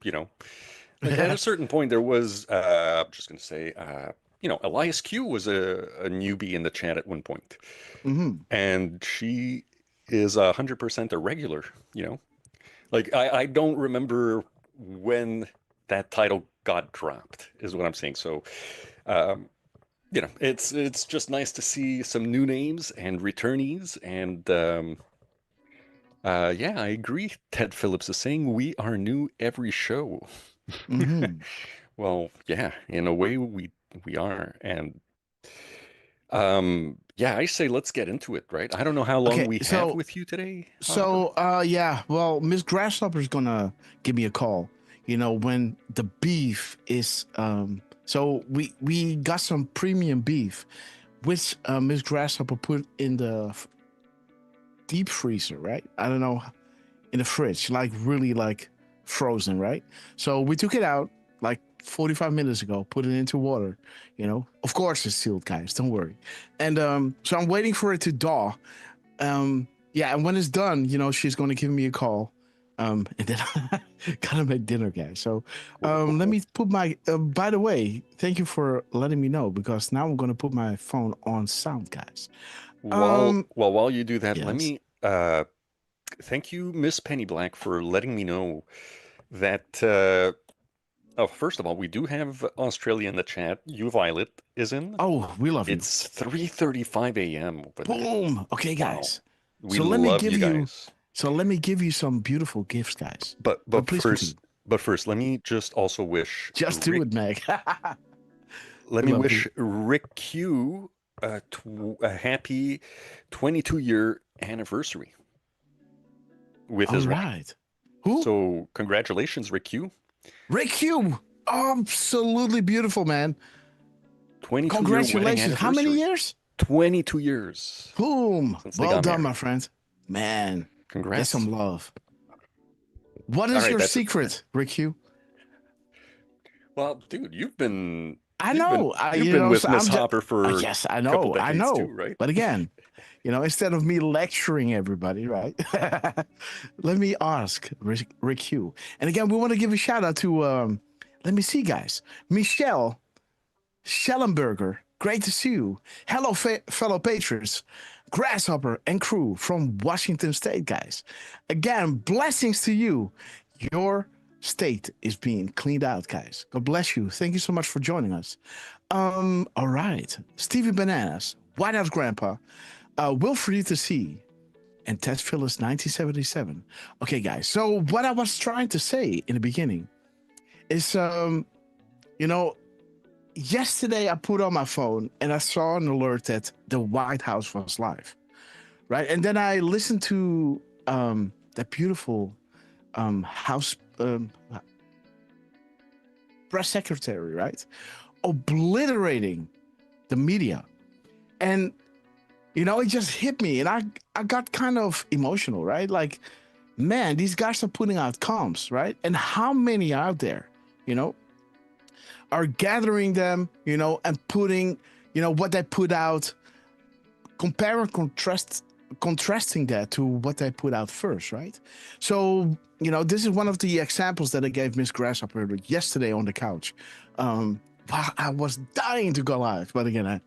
At a certain point, there was, I'm just going to say, Elias Q was a newbie in the chat at one point, and she is 100% a regular. Like I don't remember when that title got dropped, is what I'm saying. So, it's just nice to see some new names and returnees, and yeah, I agree. Ted Phillips is saying we are new every show. Well, yeah, in a way we are, and yeah, I say let's get into it, right? I don't know how long we have with you today. Yeah, well, Miss Grasshopper is gonna give me a call. When the beef is so we got some premium beef, which Miss Grasshopper put in the deep freezer, right? I don't know, in the fridge, like really like frozen, right? So we took it out like 45 minutes ago, put it into water, of course it's sealed, guys, don't worry. And so I'm waiting for it to thaw. Yeah, and when it's done, she's going to give me a call, and then gotta make dinner, guys. So let me put my by the way, thank you for letting me know, because now I'm going to put my phone on sound, guys. While you do that, let yes. me thank you, Miss Penny Black, for letting me know that first of all, we do have Australia in the chat. You Violet is in. Oh, we love you. It's 3:35 a.m. Boom. Okay, guys. We so let love me give you guys. So let me give you some beautiful gifts, guys. But first, let me just also wish. Just do it, Meg. Let me wish Rick Q a happy 22-year anniversary with his wife. Right. Who? So congratulations, Rick Q. Rick Q. Absolutely beautiful, man. 22 Congratulations. How many years? 22 years. Boom. Well done, my friend. Man. Congrats. Get some love. What is your secret, Rick Q? Well, dude, you've been... I know. You've been with Miss Hopper for yes, I a know. couple decades I know. too, right? But again, instead of me lecturing everybody, right? Let me ask Rick Q. And again, we want to give a shout out to, let me see, guys. Michelle Schellenberger. Great to see you. Hello, fellow patrons, Grasshopper and crew from Washington State, guys. Again, blessings to you. Your state is being cleaned out, guys. God bless you. Thank you so much for joining us. All right. Stevie Bananas, White House Grandpa, Wilfred to see, and Ted Phillips 1977. Okay, guys. So what I was trying to say in the beginning is, yesterday I put on my phone and I saw an alert that the White House was live, right? And then I listened to that beautiful House press secretary, right? Obliterating the media. And, it just hit me and I got kind of emotional, right? Like, man, these guys are putting out comms, right? And how many out there, are gathering them, and putting, what they put out, compare and contrasting that to what they put out first, right? So, this is one of the examples that I gave Miss Grasshopper yesterday on the couch. Wow, I was dying to go live, but again,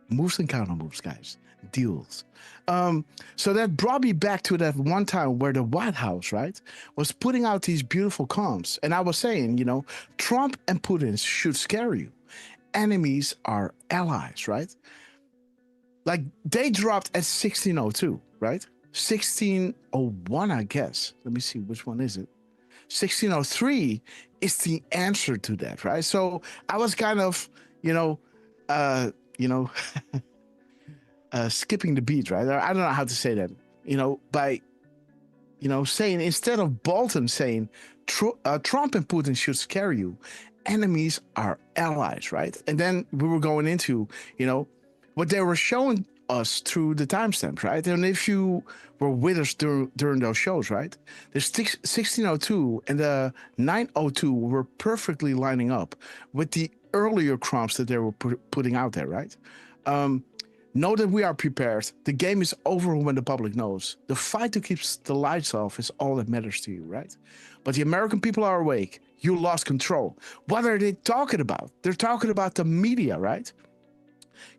moves and counter moves, guys, deals. So that brought me back to that one time where the White House, right, was putting out these beautiful comms. And I was saying, Trump and Putin should scare you. Enemies are allies, right? Like they dropped at 1602, right? 1601, I guess. Let me see, which one is it? 1603 is the answer to that, right? So I was kind of, skipping the beat, right? I don't know how to say that, by, saying, instead of Bolton saying Trump and Putin should scare you, enemies are allies, right? And then we were going into, what they were showing us through the timestamps, right? And if you were with us during those shows, right? The 1602 and the 902 were perfectly lining up with the earlier comms that they were putting out there, right? Know that we are prepared. The game is over when the public knows. The fight to keep the lights off is all that matters to you, right? But the American people are awake. you lost control. What are they talking about? They're talking about the media, right?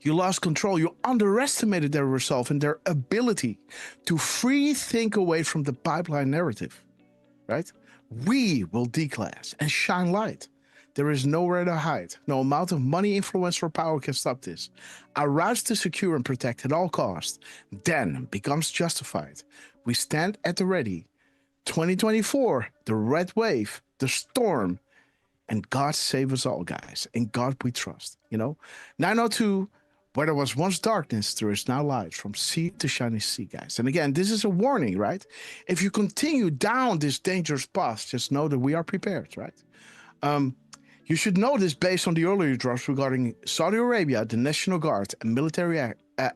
You lost control. You underestimated their resolve and their ability to free think away from the pipeline narrative, right? We will declass and shine light. There is nowhere to hide. No amount of money, influence, or power can stop this. Our routes to secure and protect at all costs then becomes justified. We stand at the ready. 2024, the red wave, the storm, and God save us all, guys. In God we trust, 902, where there was once darkness, there is now light, from sea to shining sea, guys. And again, this is a warning, right? If you continue down this dangerous path, just know that we are prepared, right? You should know this based on the earlier drops regarding Saudi Arabia, the National Guard, and military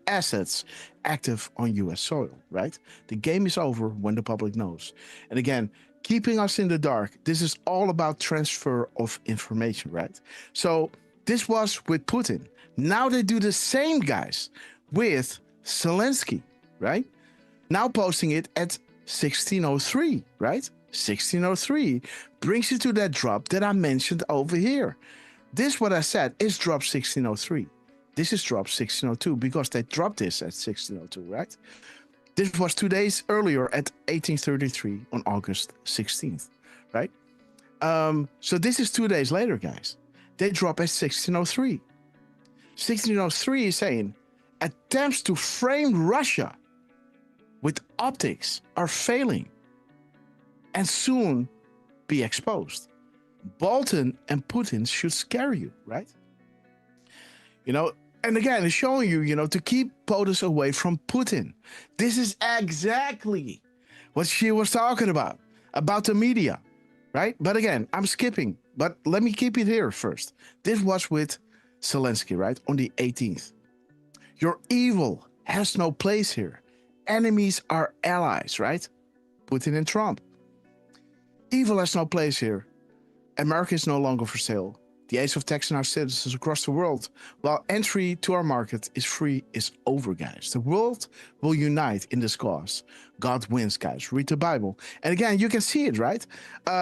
assets active on U.S. soil, right? The game is over when the public knows. And again, keeping us in the dark, this is all about transfer of information, right? So this was with Putin. Now they do the same, guys, with Zelensky, right? Now posting it at 1603, right? 1603 brings you to that drop that I mentioned over here. This, what I said, is drop 1603. This is drop 1602 because they dropped this at 1602, right? This was 2 days earlier at 1833 on August 16th, right? So this is 2 days later, guys. They drop at 1603. 1603 is saying attempts to frame Russia with optics are failing and soon be exposed. Bolton and Putin should scare you, right? And again, it's showing you, to keep POTUS away from Putin. This is exactly what she was talking about the media, right? But again, I'm skipping, but let me keep it here first. This was with Zelensky, right? On the 18th. Your evil has no place here. Enemies are allies, right? Putin and Trump. Evil has no place here. America is no longer for sale. The age of taxing our citizens across the world while entry to our market is free is over, guys. The world will unite in this cause. God wins, guys. Read the Bible. And again, you can see it, right?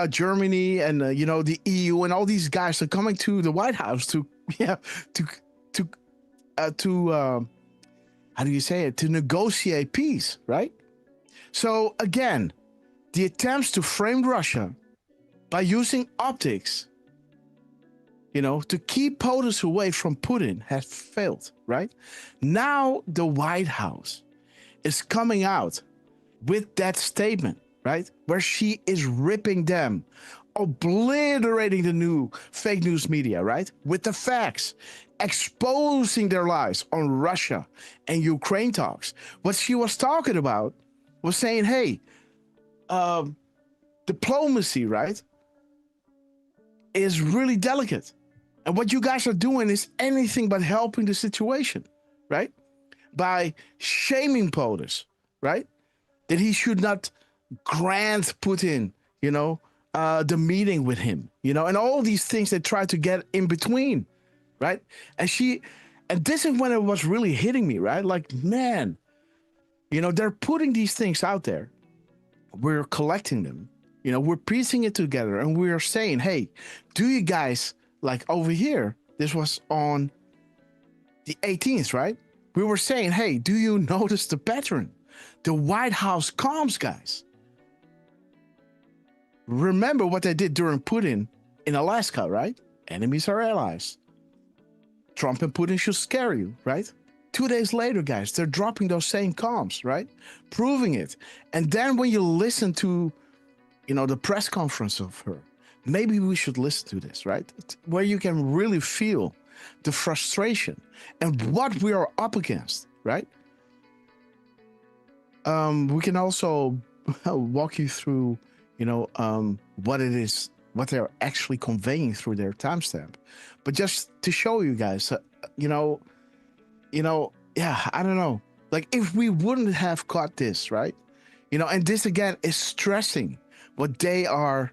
Germany and, the EU and all these guys are coming to the White House to how do you say it? To negotiate peace, right? So again, the attempts to frame Russia by using optics, to keep POTUS away from Putin has failed, right? Now the White House is coming out with that statement, right? Where she is ripping them, obliterating the new fake news media, right? With the facts, exposing their lies on Russia and Ukraine talks. What she was talking about was saying, hey, diplomacy, right, is really delicate. And what you guys are doing is anything but helping the situation, right? By shaming POTUS, right? That he should not grant Putin, the meeting with him, and all these things they try to get in between, right? And this is when it was really hitting me, right? Like, man, they're putting these things out there. We're collecting them, we're piecing it together and we're saying, hey, do you guys, like over here, this was on the 18th, right? We were saying, hey, do you notice the pattern? The White House comms, guys. Remember what they did during Putin in Alaska, right? Enemies are allies. Trump and Putin should scare you, right? 2 days later, guys, they're dropping those same comms, right? Proving it. And then when you listen to, the press conference of her, maybe we should listen to this, right? Where you can really feel the frustration and what we are up against, right? We can also walk you through, what it is, what they're actually conveying through their timestamp. But just to show you guys, yeah, I don't know. Like, if we wouldn't have caught this, right? And this again is stressing what they are,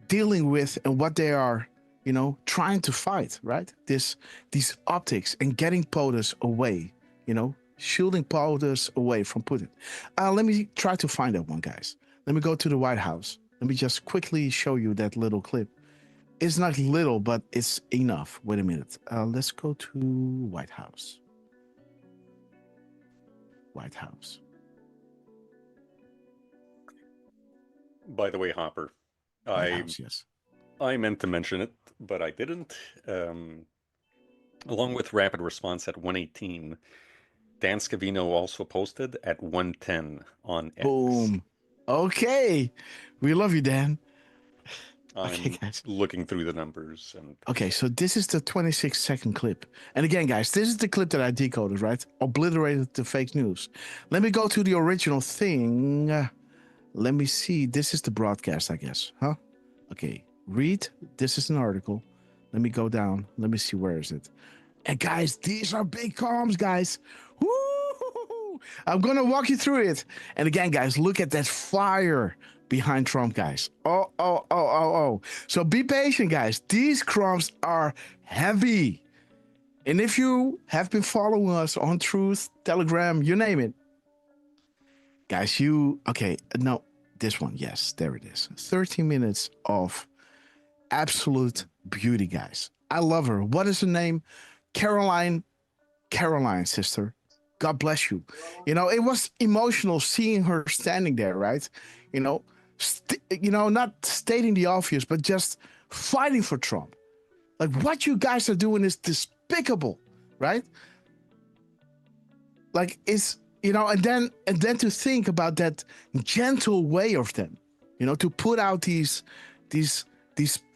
dealing with and what they are, trying to fight, right? These optics and getting POTUS away, shielding POTUS away from Putin. Let me try to find that one, guys. Let me go to the White House. Let me just quickly show you that little clip. It's not little, but it's enough. Wait a minute. Let's go to White House. White House. By the way, Hopper, White House, yes. I meant to mention it, but I didn't. Along with rapid response at 118, Dan Scavino also posted at 110 on X. Boom. Okay. We love you, Dan. I'm looking through the numbers. Okay, so this is the 26-second clip. And again, guys, this is the clip that I decoded, right? Obliterated the fake news. Let me go to the original thing. Let me see. This is the broadcast, I guess. Huh? Okay. Read. This is an article. Let me go down. Let me see. Where is it? And guys, these are big comms, guys. Woo! I'm going to walk you through it. And again, guys, look at that fire behind Trump, guys. Oh. So be patient, guys. These crumbs are heavy. And if you have been following us on Truth, Telegram, you name it, guys, no, this one. Yes, there it is. 13 minutes of absolute beauty, guys. I love her. What is her name? Caroline, sister. God bless you. You know, it was emotional seeing her standing there, right? You know, not stating the obvious, but just fighting for Trump. Like, what you guys are doing is despicable, right? Like, it's, and then to think about that gentle way of them, to put out these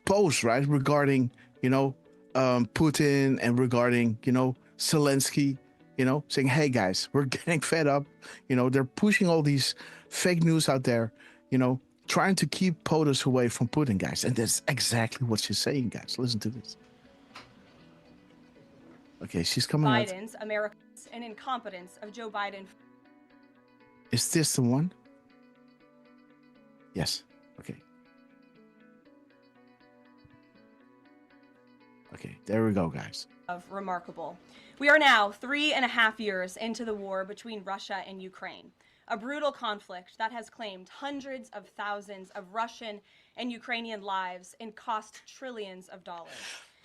posts, right, regarding, Putin and regarding, Zelensky, saying, hey guys, we're getting fed up. They're pushing all these fake news out there, trying to keep POTUS away from Putin, guys. And that's exactly what she's saying, guys. Listen to this. Okay, she's coming out. Biden's America's and incompetence of Joe Biden. Is this the one? Yes. Okay. Okay, there we go, guys. Of remarkable. We are now 3.5 years into the war between Russia and Ukraine, a brutal conflict that has claimed hundreds of thousands of Russian and Ukrainian lives and cost trillions of dollars.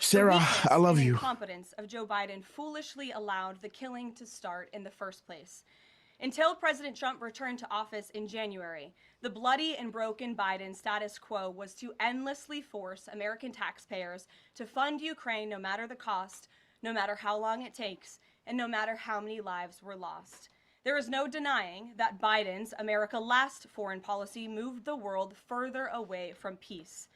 Sarah, I love you. The incompetence of Joe Biden foolishly allowed the killing to start in the first place. Until President Trump returned to office in January, the bloody and broken Biden status quo was to endlessly force American taxpayers to fund Ukraine no matter the cost, no matter how long it takes, and no matter how many lives were lost. There is no denying that Biden's America Last foreign policy moved the world further away from peace.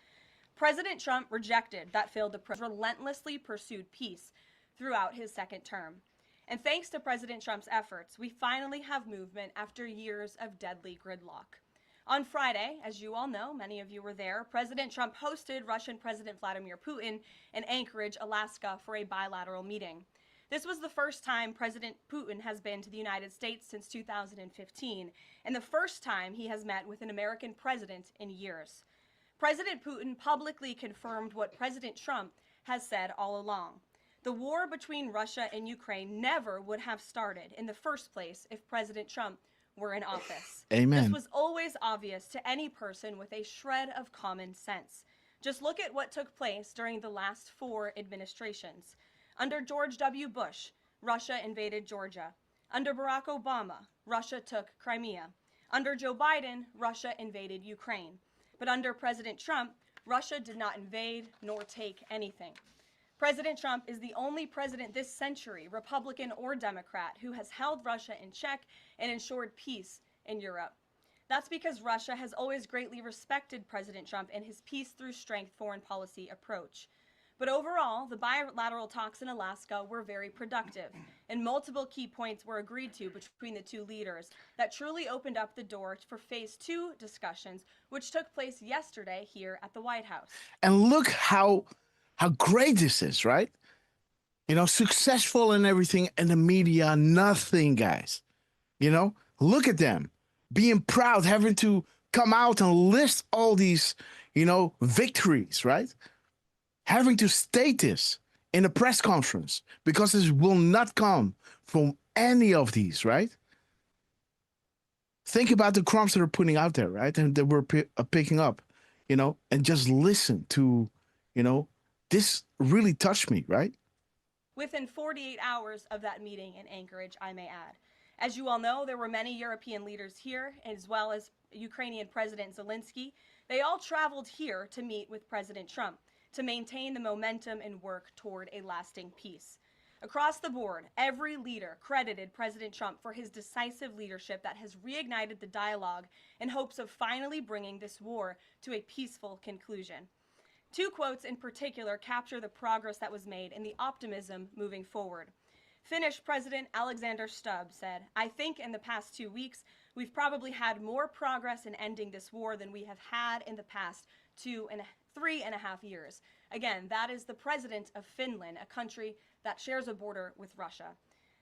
President Trump rejected that failed approach, relentlessly pursued peace throughout his second term. And thanks to President Trump's efforts, we finally have movement after years of deadly gridlock. On Friday, as you all know, many of you were there, President Trump hosted Russian President Vladimir Putin in Anchorage, Alaska, for a bilateral meeting. This was the first time President Putin has been to the United States since 2015, and the first time he has met with an American president in years. President Putin publicly confirmed what President Trump has said all along. The war between Russia and Ukraine never would have started in the first place if President Trump were in office. Amen. This was always obvious to any person with a shred of common sense. Just look at what took place during the last 4 administrations. Under George W. Bush, Russia invaded Georgia. Under Barack Obama, Russia took Crimea. Under Joe Biden, Russia invaded Ukraine. But under President Trump, Russia did not invade nor take anything. President Trump is the only president this century, Republican or Democrat, who has held Russia in check and ensured peace in Europe. That's because Russia has always greatly respected President Trump and his peace through strength foreign policy approach. But overall, the bilateral talks in Alaska were very productive, and multiple key points were agreed to between the two leaders that truly opened up the door for phase 2 discussions, which took place yesterday here at the White House. And look how great this is, right? Successful and everything, and the media, nothing, guys. Look at them being proud, having to come out and list all these, victories, right? Having to state this in a press conference because this will not come from any of these, right? Think about the crumbs that are putting out there, right? And that we're picking up. and just listen to, this really touched me, right? Within 48 hours of that meeting in Anchorage, I may add. As you all know, there were many European leaders here, as well as Ukrainian President Zelensky. They all traveled here to meet with President Trump to maintain the momentum and work toward a lasting peace. Across the board, every leader credited President Trump for his decisive leadership that has reignited the dialogue in hopes of finally bringing this war to a peaceful conclusion. Two quotes in particular capture the progress that was made and the optimism moving forward. Finnish President Alexander Stubb said, "I think in the past 2 weeks, we've probably had more progress in ending this war than we have had in the past 3.5 years." Again, that is the president of Finland, a country that shares a border with Russia.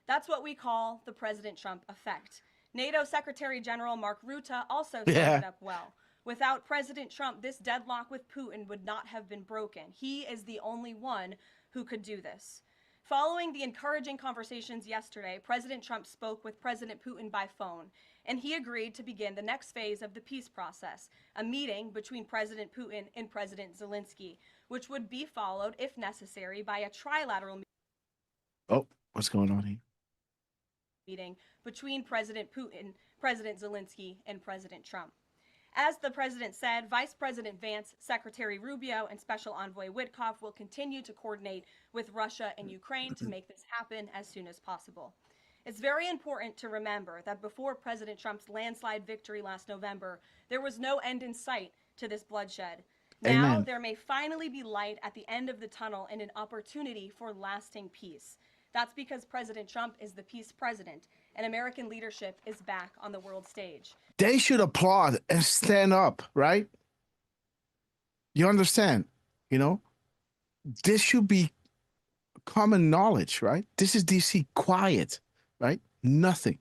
That's what we call the President Trump effect. NATO Secretary General Mark Rutte also summed it up well. Without President Trump, this deadlock with Putin would not have been broken. He is the only one who could do this. Following the encouraging conversations yesterday, President Trump spoke with President Putin by phone, and he agreed to begin the next phase of the peace process, a meeting between President Putin and President Zelensky, which would be followed, if necessary, by a trilateral Oh, what's going on here? meeting between President Putin, President Zelensky, and President Trump. As the president said, Vice President Vance, Secretary Rubio, and Special Envoy Witkoff will continue to coordinate with Russia and Ukraine to make this happen as soon as possible. It's very important to remember that before President Trump's landslide victory last November, there was no end in sight to this bloodshed. Now there may finally be light at the end of the tunnel and an opportunity for lasting peace. That's because President Trump is the peace president, and American leadership is back on the world stage. They should applaud and stand up, right? You understand? This should be common knowledge, right? This is DC quiet, right? Nothing.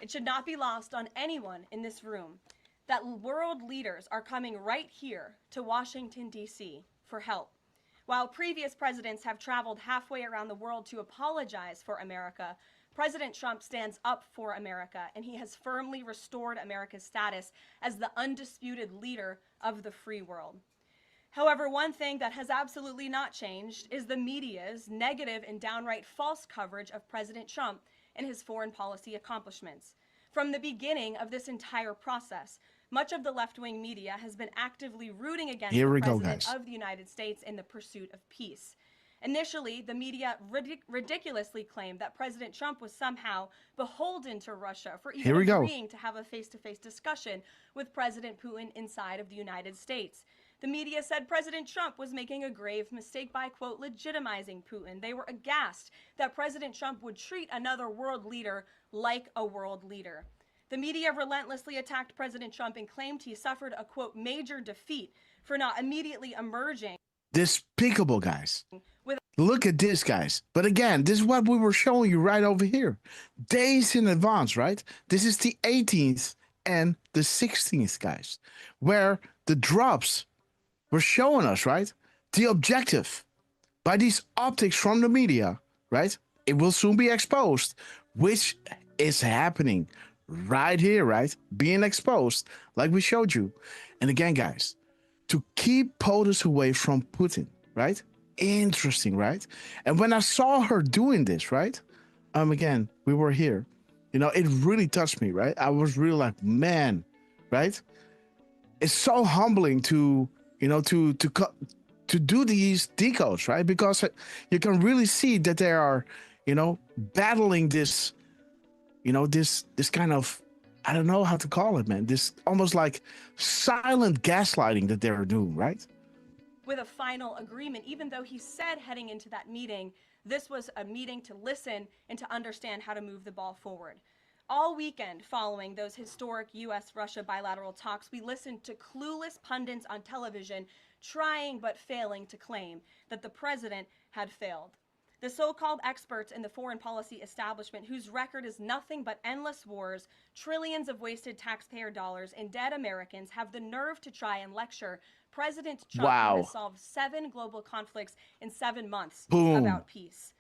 It should not be lost on anyone in this room that world leaders are coming right here to Washington, D.C. for help. While previous presidents have traveled halfway around the world to apologize for America, President Trump stands up for America, and he has firmly restored America's status as the undisputed leader of the free world. However, one thing that has absolutely not changed is the media's negative and downright false coverage of President Trump and his foreign policy accomplishments. From the beginning of this entire process, much of the left-wing media has been actively rooting against the President of the United States in the pursuit of peace. Initially, the media ridiculously claimed that President Trump was somehow beholden to Russia for even agreeing to have a face-to-face discussion with President Putin inside of the United States. The media said President Trump was making a grave mistake by, quote, legitimizing Putin. They were aghast that President Trump would treat another world leader like a world leader. The media relentlessly attacked President Trump and claimed he suffered a, quote, major defeat for not immediately emerging. Despicable, guys. Look at this, guys. But again, this is what we were showing you right over here. Days in advance, right? This is the 18th and the 16th, guys, where the drops were showing us, right? The objective by these optics from the media, right? It will soon be exposed, which is happening right here, right? Being exposed, like we showed you. And again, guys, to keep POTUS away from Putin, right? Interesting, right? And when I saw her doing this, right? Again, we were here. It really touched me, right? I was really like, man, right? It's so humbling to do these decodes, right? Because you can really see that they are, battling this, this kind of, I don't know how to call it, man. This almost like silent gaslighting that they're doing, right? With a final agreement, even though he said heading into that meeting, this was a meeting to listen and to understand how to move the ball forward. All weekend following those historic U.S.-Russia bilateral talks, we listened to clueless pundits on television trying but failing to claim that the president had failed. The so-called experts in the foreign policy establishment, whose record is nothing but endless wars, trillions of wasted taxpayer dollars, and dead Americans, have the nerve to try and lecture President Trump, who has solved 7 global conflicts in 7 months, about peace.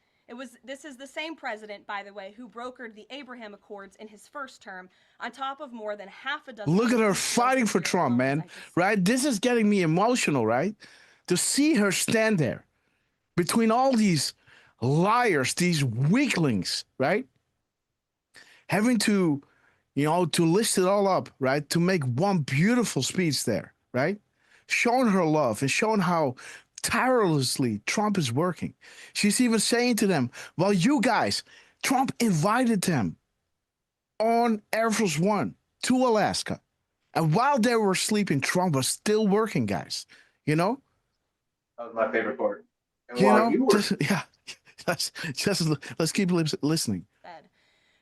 This is the same president, by the way, who brokered the Abraham Accords in his first term, on top of more than half a dozen. Look at her fighting for Trump, man. Right? This is getting me emotional, right? To see her stand there between all these liars, these weaklings, right? Having to, to list it all up, right? To make one beautiful speech there, right? Showing her love and showing how tirelessly Trump is working. She's even saying to them, well, you guys, Trump invited them on Air Force One to Alaska. And while they were sleeping, Trump was still working, guys. That was my favorite part. And while you were... let's keep listening.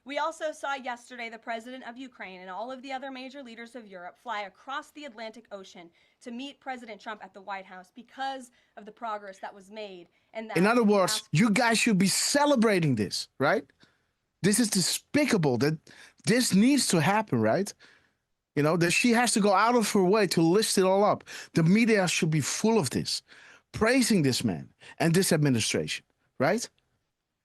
We also saw yesterday the president of Ukraine and all of the other major leaders of Europe fly across the Atlantic Ocean to meet President Trump at the White House because of the progress that was made. And in other words, you guys should be celebrating this, right? This is despicable that this needs to happen, right? That she has to go out of her way to list it all up. The media should be full of this, praising this man and this administration, right?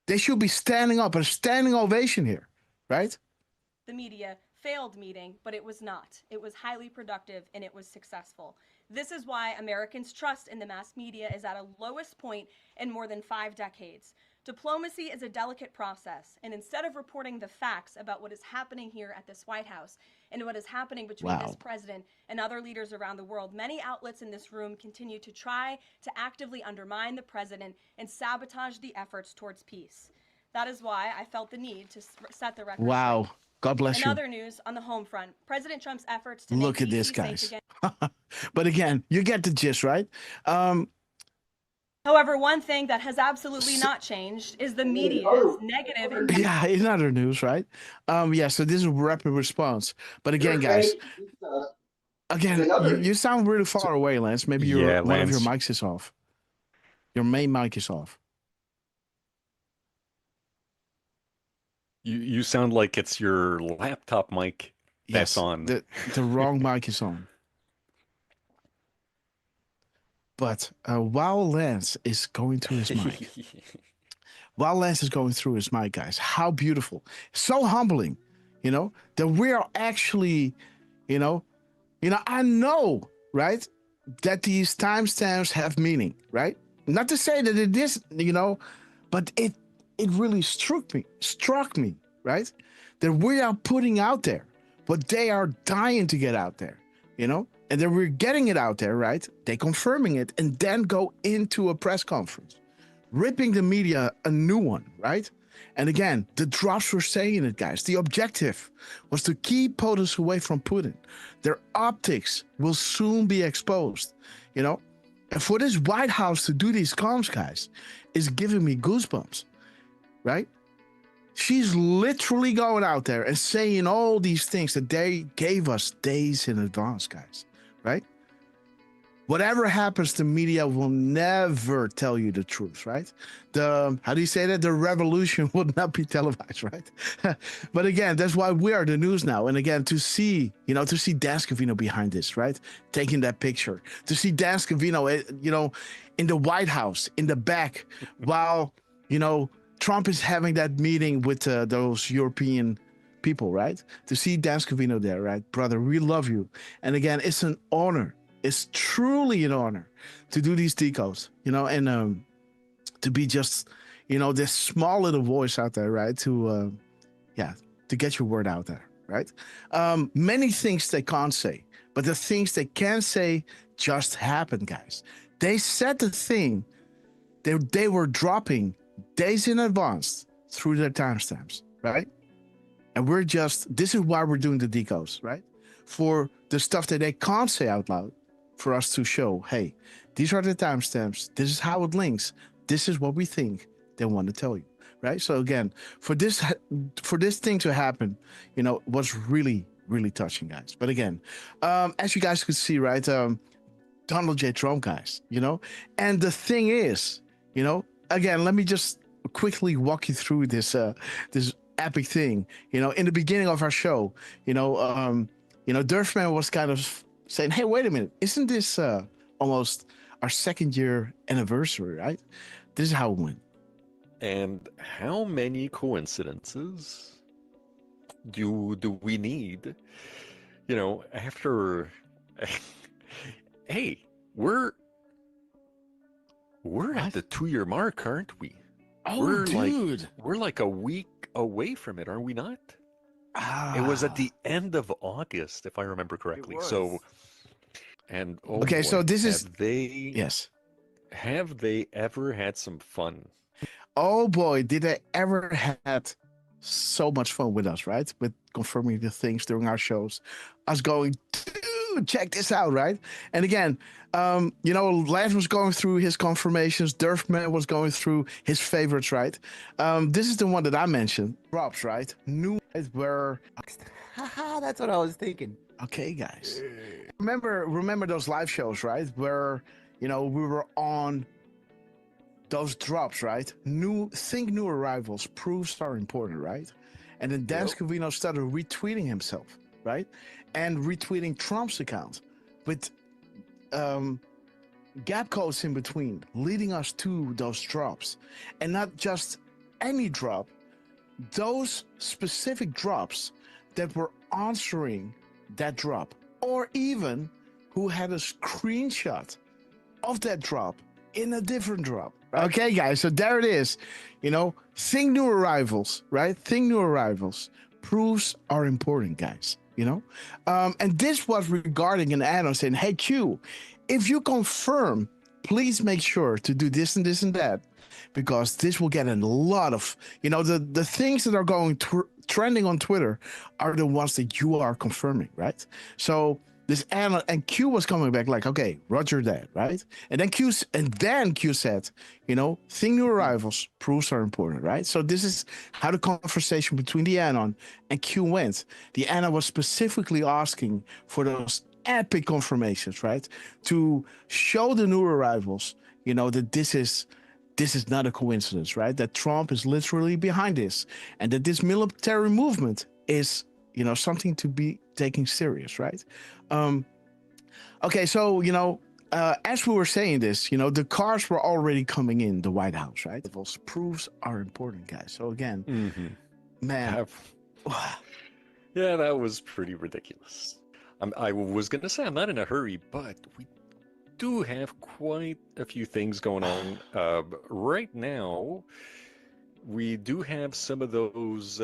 They should be standing up, a standing ovation here, right? The media failed meeting, but it was not. It was highly productive and it was successful. This is why Americans' trust in the mass media is at a lowest point in more than 5 decades. Diplomacy is a delicate process, and instead of reporting the facts about what is happening here at this White House and what is happening between this president and other leaders around the world, many outlets in this room continue to try to actively undermine the president and sabotage the efforts towards peace. That is why I felt the need to set the record. Wow. God bless you. In other news, on the home front, President Trump's efforts to look make at this, DC guys. safe again. But again, you get the gist, right? However, one thing that has absolutely not changed is the media's negative. Yeah, in other news, right? So this is a rapid response. But again, guys, you sound really far away, Lance. Maybe one of your mics is off. Your main mic is off. You sound like it's your laptop mic that's on. The wrong mic is on. But while Lance is going through his mic, guys, how beautiful, so humbling, that we are actually, I know, right, that these timestamps have meaning, right? Not to say that it is, but it really struck me, right, that we are putting out there what they are dying to get out there, and then we're getting it out there, right? They confirming it and then go into a press conference, ripping the media a new one, right? And again, the drops were saying it, guys. The objective was to keep POTUS away from Putin. Their optics will soon be exposed, And for this White House to do these comms, guys, is giving me goosebumps, right? She's literally going out there and saying all these things that they gave us days in advance, guys. Right? Whatever happens, the media will never tell you the truth, right? How do you say that? The revolution would not be televised, right? But again, that's why we are the news now. And again, to see Dan Scavino behind this, right? Taking that picture. To see Dan Scavino, in the White House, in the back, while, Trump is having that meeting with those European people, right? To see Dan Scavino there, right? Brother, we love you. And again, it's an honor. It's truly an honor to do these decodes, and to be just, this small little voice out there, right? To get your word out there, right? Many things they can't say, but the things they can say just happen, guys. They said the thing they were dropping days in advance through their timestamps, right? And this is why we're doing the decodes, right? For the stuff that they can't say out loud, for us to show, hey, these are the timestamps. This is how it links. This is what we think they want to tell you, right? So again, for this thing to happen, was really, really touching, guys. But again, as you guys could see, right, Donald J. Trump, guys, and the thing is, again, let me just quickly walk you through this epic thing. In the beginning of our show, Durfman was kind of saying, hey, wait a minute, isn't this almost our 2nd year anniversary, right? This is how it went. And how many coincidences do we need? You know, after hey, we're at the 2-year mark, aren't we? Oh, dude. We're like a week away from it, are we not? It was at the end of August, if I remember correctly. So, and oh Okay, boy, so this is yes. Have they ever had some fun? Oh boy, did they ever had so much fun with us, right? With confirming the things during our shows. Us going, dude, check this out, right? And again, you know, Lance was going through his confirmations. Durfman was going through his favorites, right? This is the one that I mentioned. Drops, right? New where That's what I was thinking. Okay, guys. Remember those live shows, right? Where, you know, we were on those drops, right? New arrivals. Proofs are important, right? And then Dan Scavino started retweeting himself, right? And retweeting Trump's account with gap codes in between, leading us to those drops. And not just any drop, those specific drops that were answering that drop, or even who had a screenshot of that drop in a different drop. Right? Okay, guys, so there it is. You know, think new arrivals, right? Think new arrivals. Proofs are important, guys, you know? And this was regarding an add-on saying, hey, Q, if you confirm, please make sure to do this and this and that, because this will get a lot of, you know, the things that are going trending on Twitter are the ones that you are confirming, right? So this and Q was coming back like, okay, Roger that, right? And then Q said, you know, think new arrivals, proofs are important, right? So this is how the conversation between the Anon and Q went. The Anon was specifically asking for those epic confirmations, right? To show the new arrivals, you know, that this is not a coincidence, right? That Trump is literally behind this, and that this military movement is, you know, something to be taken serious, right? Okay, so, you know, as we were saying this, you know, the cars were already coming in the White House, right? Those proofs are important, guys. So again, man. Yeah, that was pretty ridiculous. I was going to say I'm not in a hurry, but we do have quite a few things going on. Right now, we do have some of those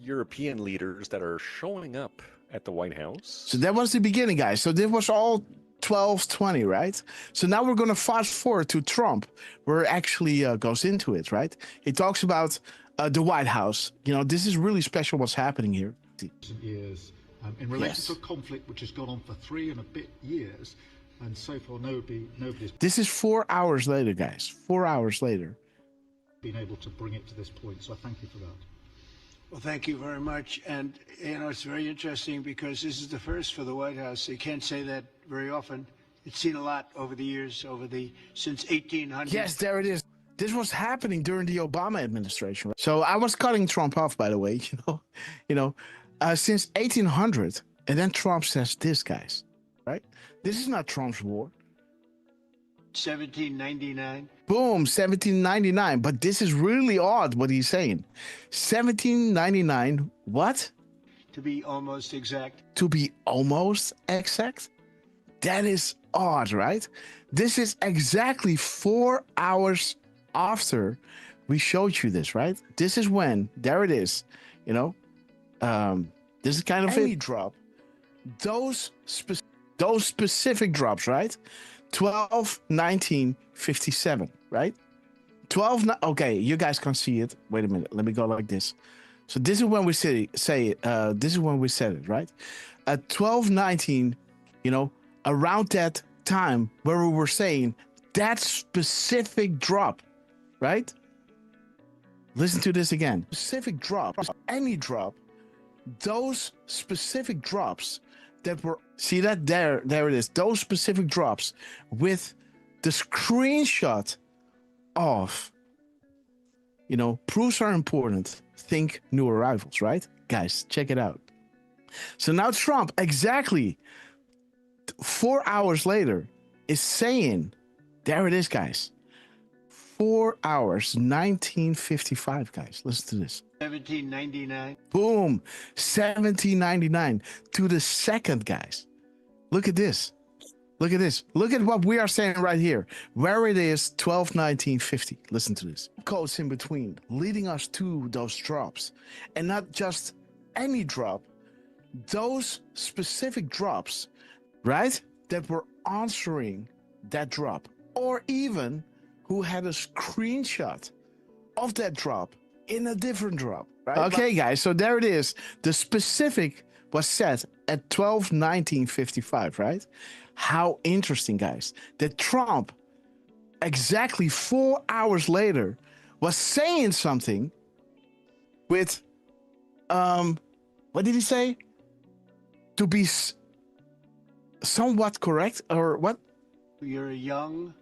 European leaders that are showing up at the White House. So that was the beginning, guys. So this was all 12/20, right? So now we're going to fast forward to Trump, where it actually goes into it, right? He talks about the White House. You know, this is really special what's happening here. Years in relation to a conflict which has gone on for 3 and a bit years, and so far nobody's. This is 4 hours later, guys. 4 hours later. Been able to bring it to this point, so I thank you for that. Well, thank you very much. And, you know, it's very interesting because this is the first for the White House. You can't say that very often. It's seen a lot over the years, since 1800. Yes, there it is. This was happening during the Obama administration. Right? So I was cutting Trump off, by the way, since 1800. And then Trump says this, guys, right? This is not Trump's war. 1799. Boom, 1799. But this is really odd what he's saying. 1799, what? To be almost exact. To be almost exact? That is odd, right? This is exactly 4 hours after we showed you this, right? This is when, there it is, you know? This is kind of a drop. Those specific drops, right? 12/19/57, right? Okay, you guys can see it. Wait a minute, let me go like this. So this is when we say it. This is when we said it, right? At 12/19, you know, around that time where we were saying that specific drop, right? Listen to this again. Specific drop, any drop, those specific drops that were, see that there it is, those specific drops with the screenshot of, you know, proofs are important, think new arrivals, right? Guys, check it out. So now Trump, exactly 4 hours later, is saying, there it is, guys, 4 hours, 1955, guys. Listen to this. 1799. Boom, 1799 to the second, guys. Look at this. Look at this. Look at what we are saying right here. Where it is, 12/19/50. Listen to this. Codes in between, leading us to those drops. And not just any drop, those specific drops, right? That were answering that drop. Or even who had a screenshot of that drop in a different drop, right? Okay, guys, so there it is. The specific was set at 12/19/55, right? How interesting, guys, that Trump, exactly 4 hours later, was saying something with, what did he say? To be somewhat correct, or what? You're a young,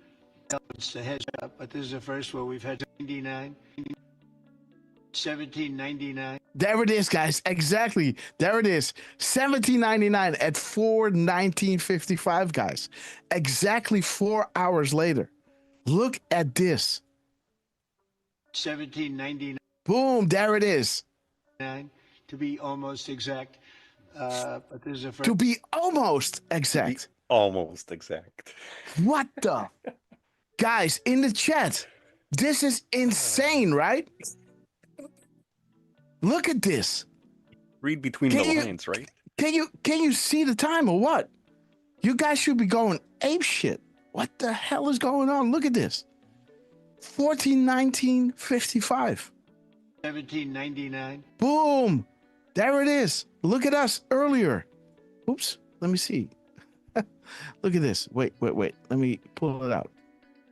it's a heads up, but this is the first one we've had 1799. There it is, guys. Exactly. There it is. 1799 at 4/19/55, guys. Exactly 4 hours later. Look at this. 1799. Boom. There it is. To be almost exact. But this is the first. To be almost exact. Almost exact. What the? Guys, in the chat, this is insane, right? Look at this. Read between the lines, right? Can you see the time or what? You guys should be going ape shit. What the hell is going on? Look at this. 14/19/55. 1799. Boom. There it is. Look at us earlier. Oops. Let me see. Look at this. Wait. Let me pull it out.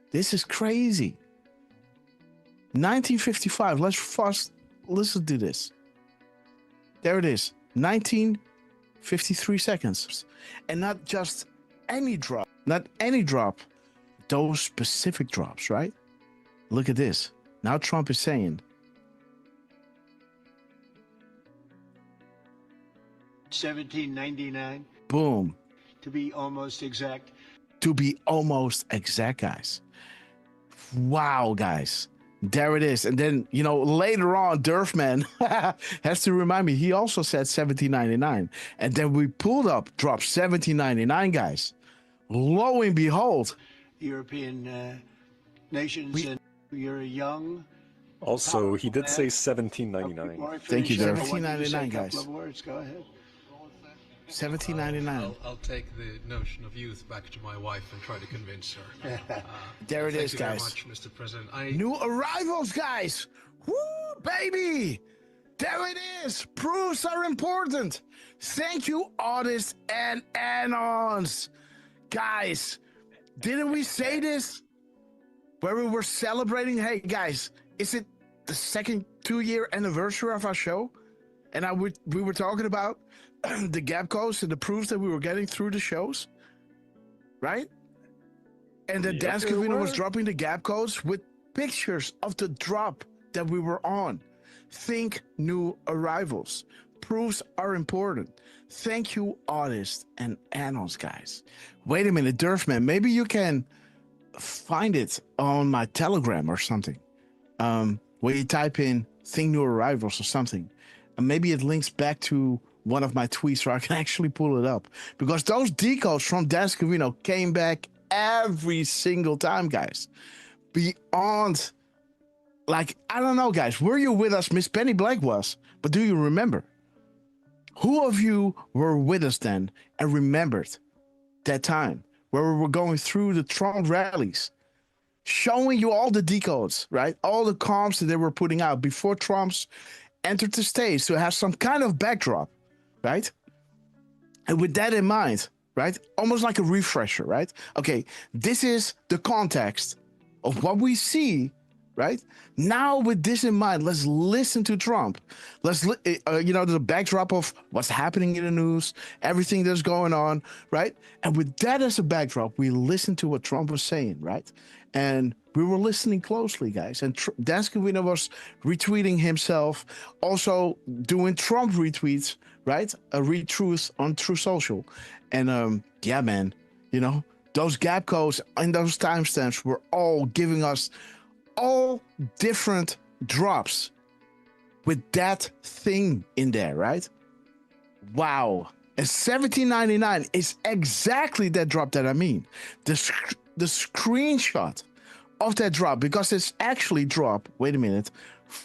This is crazy. 1955. Let's fast listen to this. There it is. 1953 seconds. And not just any drop. Not any drop. Those specific drops, right? Look at this. Now Trump is saying 1799. Boom. To be almost exact. To be almost exact, guys. Wow, guys. There it is. And then, later on, Durfman has to remind me, he also said 1799. And then we pulled up, dropped 1799, guys. Lo and behold. European nations, and you're a young. Also, he did say 1799. Thank you, Durf. 1799, guys. Words. Go ahead. 1799. I'll take the notion of youth back to my wife and try to convince her. There it is, Thank you guys. very much, Mr. President. New arrivals, guys. Woo, baby. There it is. Proofs are important. Thank you, artists and anons. Guys, didn't we say this? Where we were celebrating, hey, guys, is it the second 2-year anniversary of our show? And we were talking about the gap codes and the proofs that we were getting through the shows, right? And the dance convener was dropping the gap codes with pictures of the drop that we were on. Think new arrivals. Proofs are important. Thank you, artists and annals, guys. Wait a minute, Durfman, maybe you can find it on my Telegram or something. Where you type in think new arrivals or something. And maybe it links back to one of my tweets so I can actually pull it up. Because those decodes from Dance Convino came back every single time, guys. Beyond, I don't know, guys. Were you with us? Miss Penny Blake was. But do you remember? Who of you were with us then and remembered that time where we were going through the Trump rallies, showing you all the decodes, right? All the comps that they were putting out before Trump's entered the stage to have some kind of backdrop, right? And with that in mind, right? Almost like a refresher, right? Okay, this is the context of what we see, right? Now with this in mind, let's listen to Trump. Let's, the backdrop of what's happening in the news, everything that's going on, right? And with that as a backdrop, we listen to what Trump was saying, right? And we were listening closely, guys. And Dance Convino was retweeting himself, also doing Trump retweets, right? A retruth on True Social. And yeah, man, those gap codes and those timestamps were all giving us all different drops with that thing in there, right? Wow. And 1799 is exactly that drop that I mean. The screenshot of that drop, because it's actually drop, wait a minute,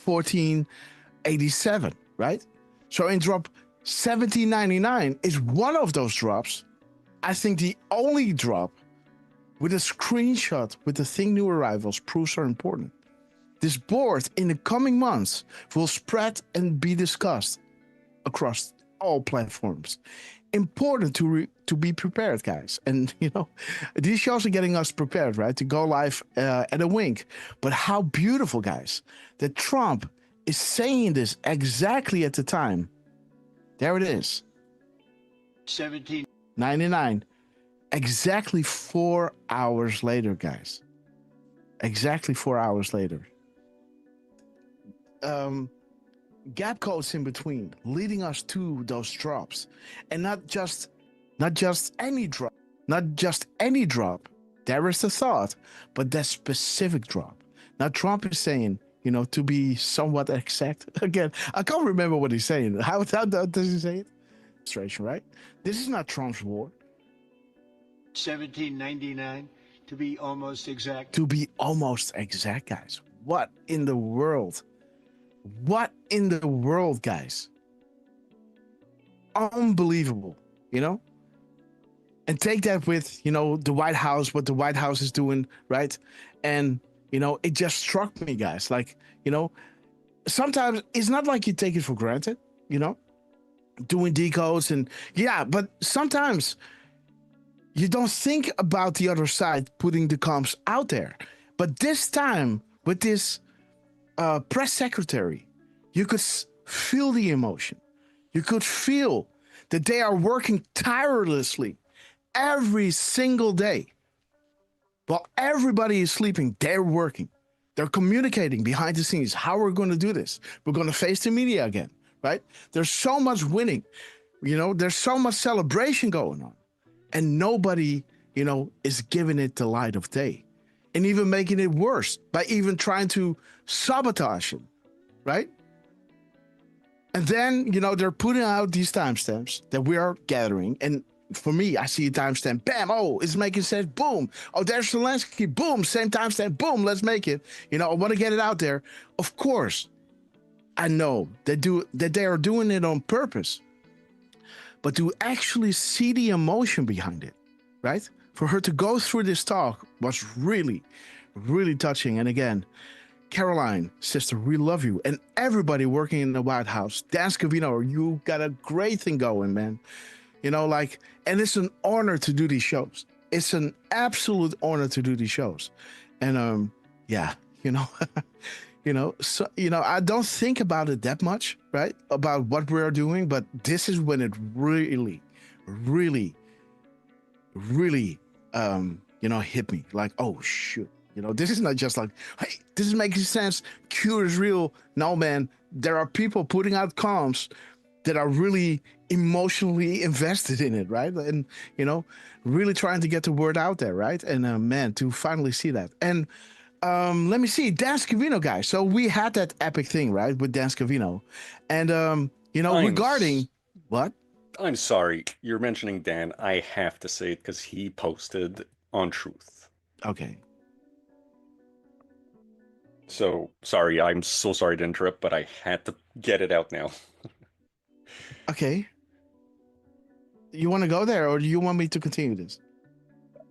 1487, right? So in drop 1799 is one of those drops. I think the only drop with a screenshot with the thing new arrivals proofs are important. This board in the coming months will spread and be discussed across all platforms. Important to be prepared, guys. And, you know, these shows are getting us prepared, right? To go live at a wink. But how beautiful, guys, that Trump is saying this exactly at the time. There it is. 1799. Exactly 4 hours later, guys. Exactly 4 hours later. Gap codes in between, leading us to those drops, and not just any drop, There is a thought, but that specific drop. Now Trump is saying, you know, to be somewhat exact. Again, I can't remember what he's saying. How does he say it? Illustration, right? This is not Trump's war. 1799, to be almost exact. To be almost exact, guys. What in the world? What in the world, guys? Unbelievable, you know? And take that with, you know, the White House, what the White House is doing, right? And, you know, it just struck me, guys. Like, you know, sometimes it's not like you take it for granted, you know? Doing decodes and, yeah, but sometimes you don't think about the other side putting the comms out there. But this time, with this press secretary, you could feel the emotion. You could feel that they are working tirelessly every single day. While everybody is sleeping, they're working. They're communicating behind the scenes how we're going to do this. We're going to face the media again, right? There's so much winning. You know, there's so much celebration going on. And nobody, you know, is giving it the light of day. And even making it worse by even trying to sabotage it, right? And then, you know, they're putting out these timestamps that we are gathering. And for me, I see a timestamp, bam, oh, it's making sense, boom. Oh, there's Zelensky, boom, same timestamp, boom, let's make it. You know, I want to get it out there. Of course, I know that they are doing it on purpose. But to actually see the emotion behind it, right? For her to go through this talk was really, really touching. And again, Caroline, sister, we love you. And everybody working in the White House, Dan Scavino, you got a great thing going, man. You know, like, and it's an honor to do these shows. It's an absolute honor to do these shows. And yeah, you know, so, I don't think about it that much, right? About what we're doing, but this is when it really, really, really, hit me. Like, oh, shoot. You know, this is not just like, hey, this is making sense. Q is real. No, man, there are people putting out comms that are really emotionally invested in it, right? And, really trying to get the word out there, right? And, man, to finally see that. And let me see, Dan Scavino, guys. So we had that epic thing, right, with Dan Scavino. And, regarding what? I'm sorry. You're mentioning Dan. I have to say it because he posted on Truth. Okay. So, sorry. I'm so sorry to interrupt, but I had to get it out now. Okay. You want to go there, or do you want me to continue this?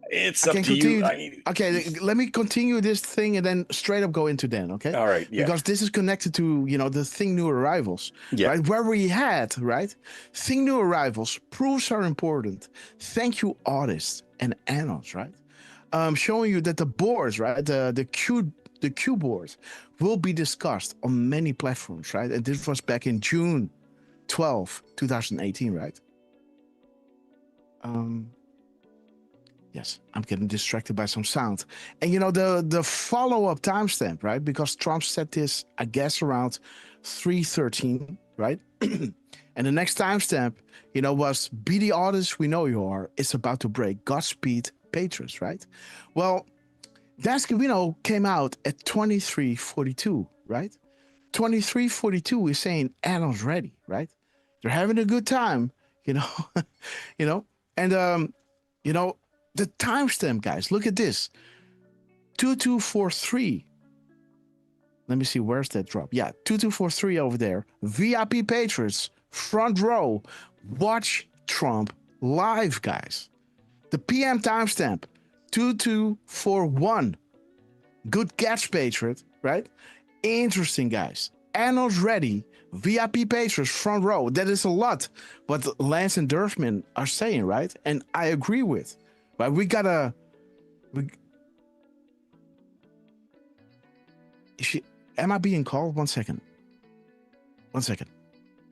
It's up to you. Okay, let me continue this thing and then straight up go into Dan, okay? All right, yeah. Because this is connected to, the thing new arrivals, right? Where we had, right? Thing new arrivals, proofs are important. Thank you, artists and annals, right? Showing you that the boards, right? The Q board will be discussed on many platforms, right? And this was back in June 12, 2018, right? Yes, I'm getting distracted by some sound. And the follow-up timestamp, right? Because Trump said this, I guess, around 3:13, right? And the next timestamp, was be the artist we know you are. It's about to break. Godspeed, Patriots, right? Well, Dascovino came out at 23:42, right? 23:42 is saying Adam's ready, right? They're having a good time, you know, and the timestamp, guys. Look at this, 2243. Let me see, where's that drop? Yeah, 2243 over there. VIP Patriots, front row, watch Trump live, guys. The PM timestamp, 2241. Good catch, Patriot, right? Interesting, guys. Arnold's ready. VIP Patriots, front row. That is a lot what Lance and Durfman are saying, right? And I agree with. But we gotta... Am I being called? 1 second. 1 second.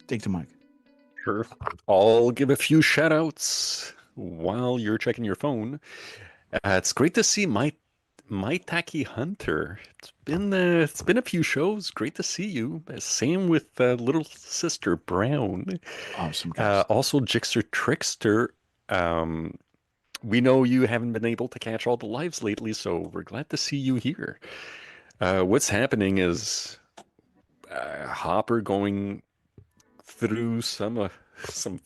Take the mic. Sure. I'll give a few shout outs while you're checking your phone. It's great to see my Tacky Hunter. It's been a few shows. Great to see you. Same with little sister Brown. Awesome. Also Jixer Trickster. We know you haven't been able to catch all the lives lately, so we're glad to see you here. What's happening is Hopper going through some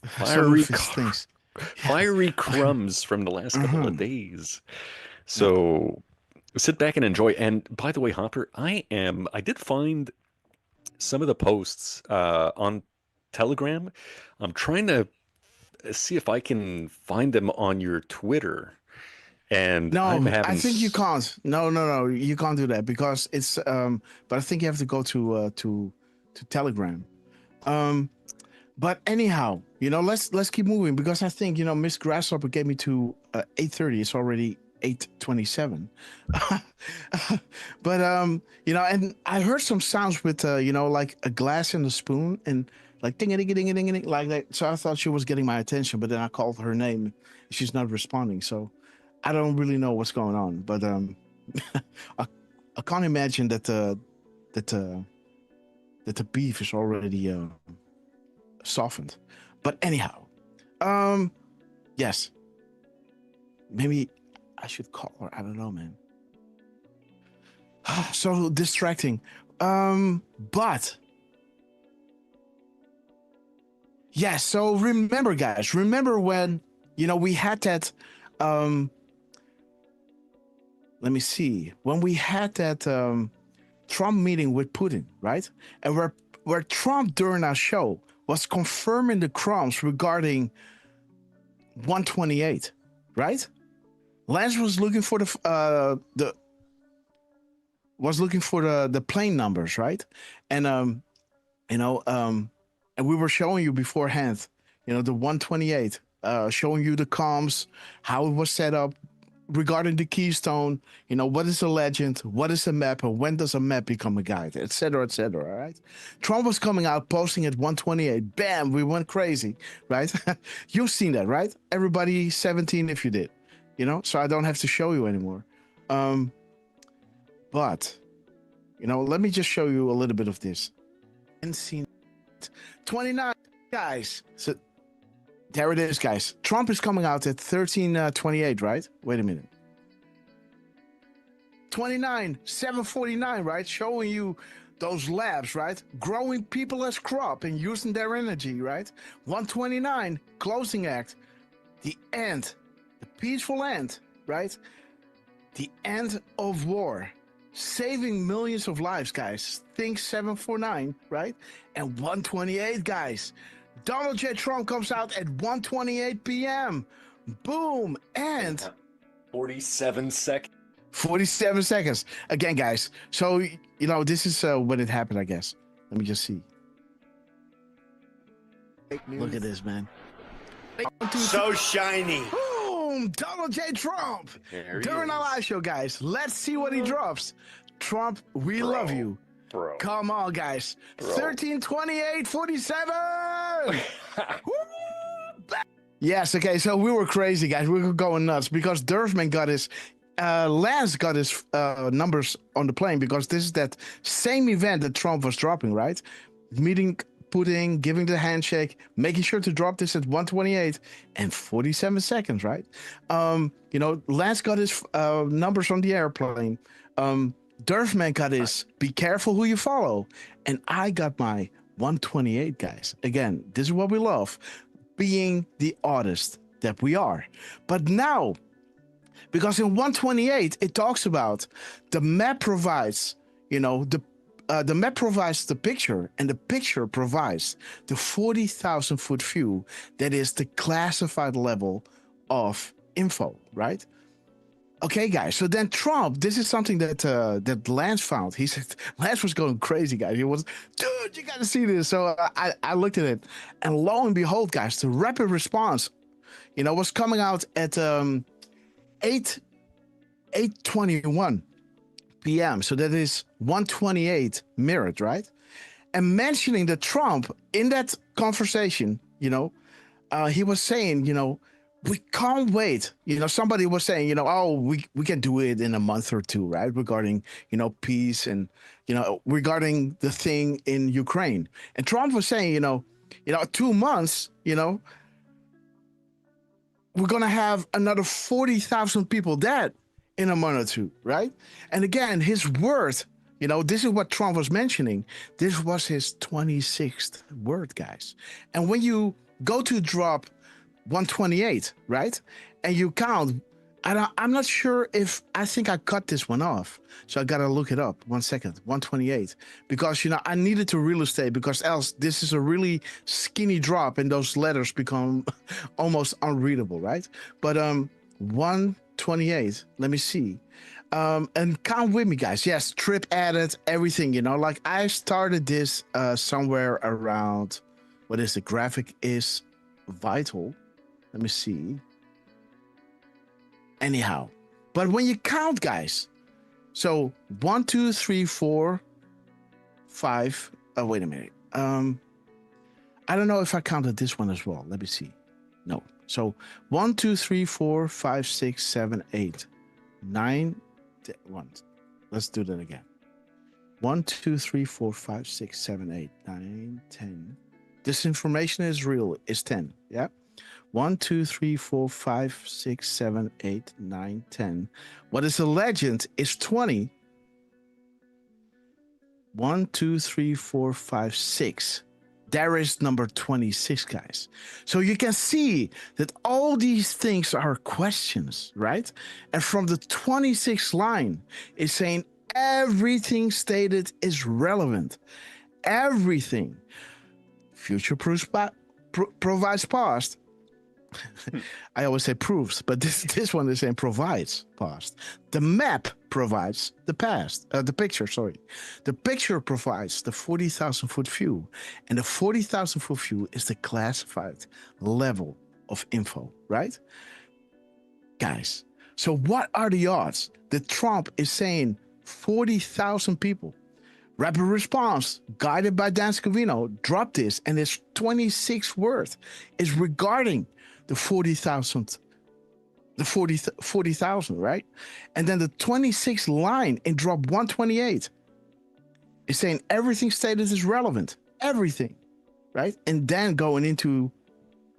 fiery things. Fiery crumbs from the last couple of days. So sit back and enjoy. And by the way, Hopper, I did find some of the posts on Telegram. I'm trying to see if I can find them on your Twitter. And no, I think you can't. No, you can't do that because it's. But I think you have to go to Telegram. But anyhow, let's keep moving because I think Miss Grasshopper gave me to 8:30. It's already 8:27. But and I heard some sounds with like a glass and a spoon and like ding ding ding ding ding like that. So I thought she was getting my attention, but then I called her name. She's not responding. So I don't really know what's going on. But I can't imagine that the beef is already softened. But anyhow, yes, maybe I should call her. I don't know, man. So distracting. But yeah, so remember, guys, when we had that let me see, when we had that Trump meeting with Putin, right? And where Trump during our show was confirming the crumbs regarding 128, right? Lance was looking for the plane numbers, right? And and we were showing you beforehand, the 128, showing you the comms, how it was set up regarding the Keystone, what is a legend, what is a map, and when does a map become a guide, etc., right? Trump was coming out, posting at 128. Bam, we went crazy, right? You've seen that, right? Everybody 17 if you did, so I don't have to show you anymore. But, let me just show you a little bit of this. And seen 29, guys. So there it is, guys. Trump is coming out at 13:28, right? Wait a minute. 749, right? Showing you those labs, right? Growing people as crop and using their energy, right? 129, closing act. The end. The peaceful end, right? The end of war. Saving millions of lives, guys. Think 749, right? And 128, guys. Donald J. Trump comes out at 1:28 p.m. Boom. And 47 seconds. 47 seconds. Again, guys. So, this is when it happened, I guess. Let me just see. Look at this, man. So shiny. Boom. Donald J. Trump. During our live show, guys. Let's see what he drops. Trump, we love you. Bro. Come on, guys. 13:28:47. Yes, okay, so we were crazy, guys. We were going nuts because Durfman got his Lance got his numbers on the plane because this is that same event that Trump was dropping, right? Meeting putting, giving the handshake, making sure to drop this at 128 and 47 seconds, right? Lance got his numbers on the airplane. Durfman got his be careful who you follow. And I got my 128, guys. Again, this is what we love, being the artist that we are. But now, because in 128, it talks about the map provides, the map provides the picture, and the picture provides the 40,000 foot view that is the classified level of info, right? Okay, guys. So then Trump, this is something that Lance found. He said Lance was going crazy, guys. He was, dude, you got to see this. So I looked at it, and lo and behold, guys, the rapid response, was coming out at 8:21 p.m. So that is 128 mirrored, right? And mentioning that Trump in that conversation, he was saying, we can't wait. Somebody was saying, we can do it in a month or two, right? Regarding, peace and, regarding the thing in Ukraine. And Trump was saying, 2 months, we're going to have another 40,000 people dead in a month or two, right? And again, his word, this is what Trump was mentioning. This was his 26th word, guys. And when you go to drop 128, right? And you count, I'm not sure if, I think I cut this one off. So I got to look it up. 1 second, 128. Because, I needed to real estate, because else this is a really skinny drop and those letters become almost unreadable, right? But 128, let me see. And count with me, guys. Yes, trip added, everything, like I started this somewhere around, what is the graphic is vital. Let me see. Anyhow, but when you count, guys, so 1, 2, 3, 4, 5. Oh, wait a minute. I don't know if I counted this one as well. Let me see. No. So 1, 2, 3, 4, 5, 6, 7, 8, 9, 1. Let's do that again. 1, 2, 3, 4, 5, 6, 7, 8, 9, 10. This information is real. Is 10. Yeah. 1, 2, 3, 4, 5, 6, 7, 8, 9, 10. What is a legend is 20. 1, 2, 3, 4, 5, 6. There is number 26, guys. So you can see that all these things are questions, right? And from the 26th line, it's saying everything stated is relevant. Everything. Future provides past. I always say proves, but this one is saying provides past. The map provides the past, the picture, sorry. The picture provides the 40,000 foot view, and the 40,000 foot view is the classified level of info, right? Guys, so what are the odds that Trump is saying 40,000 people? Rapid response, guided by Dan Scavino, dropped this, and his 26th word is regarding the 40,000, the 40,000, right? And then the 26th line in drop 128 is saying everything stated is relevant, everything, right? And then going into,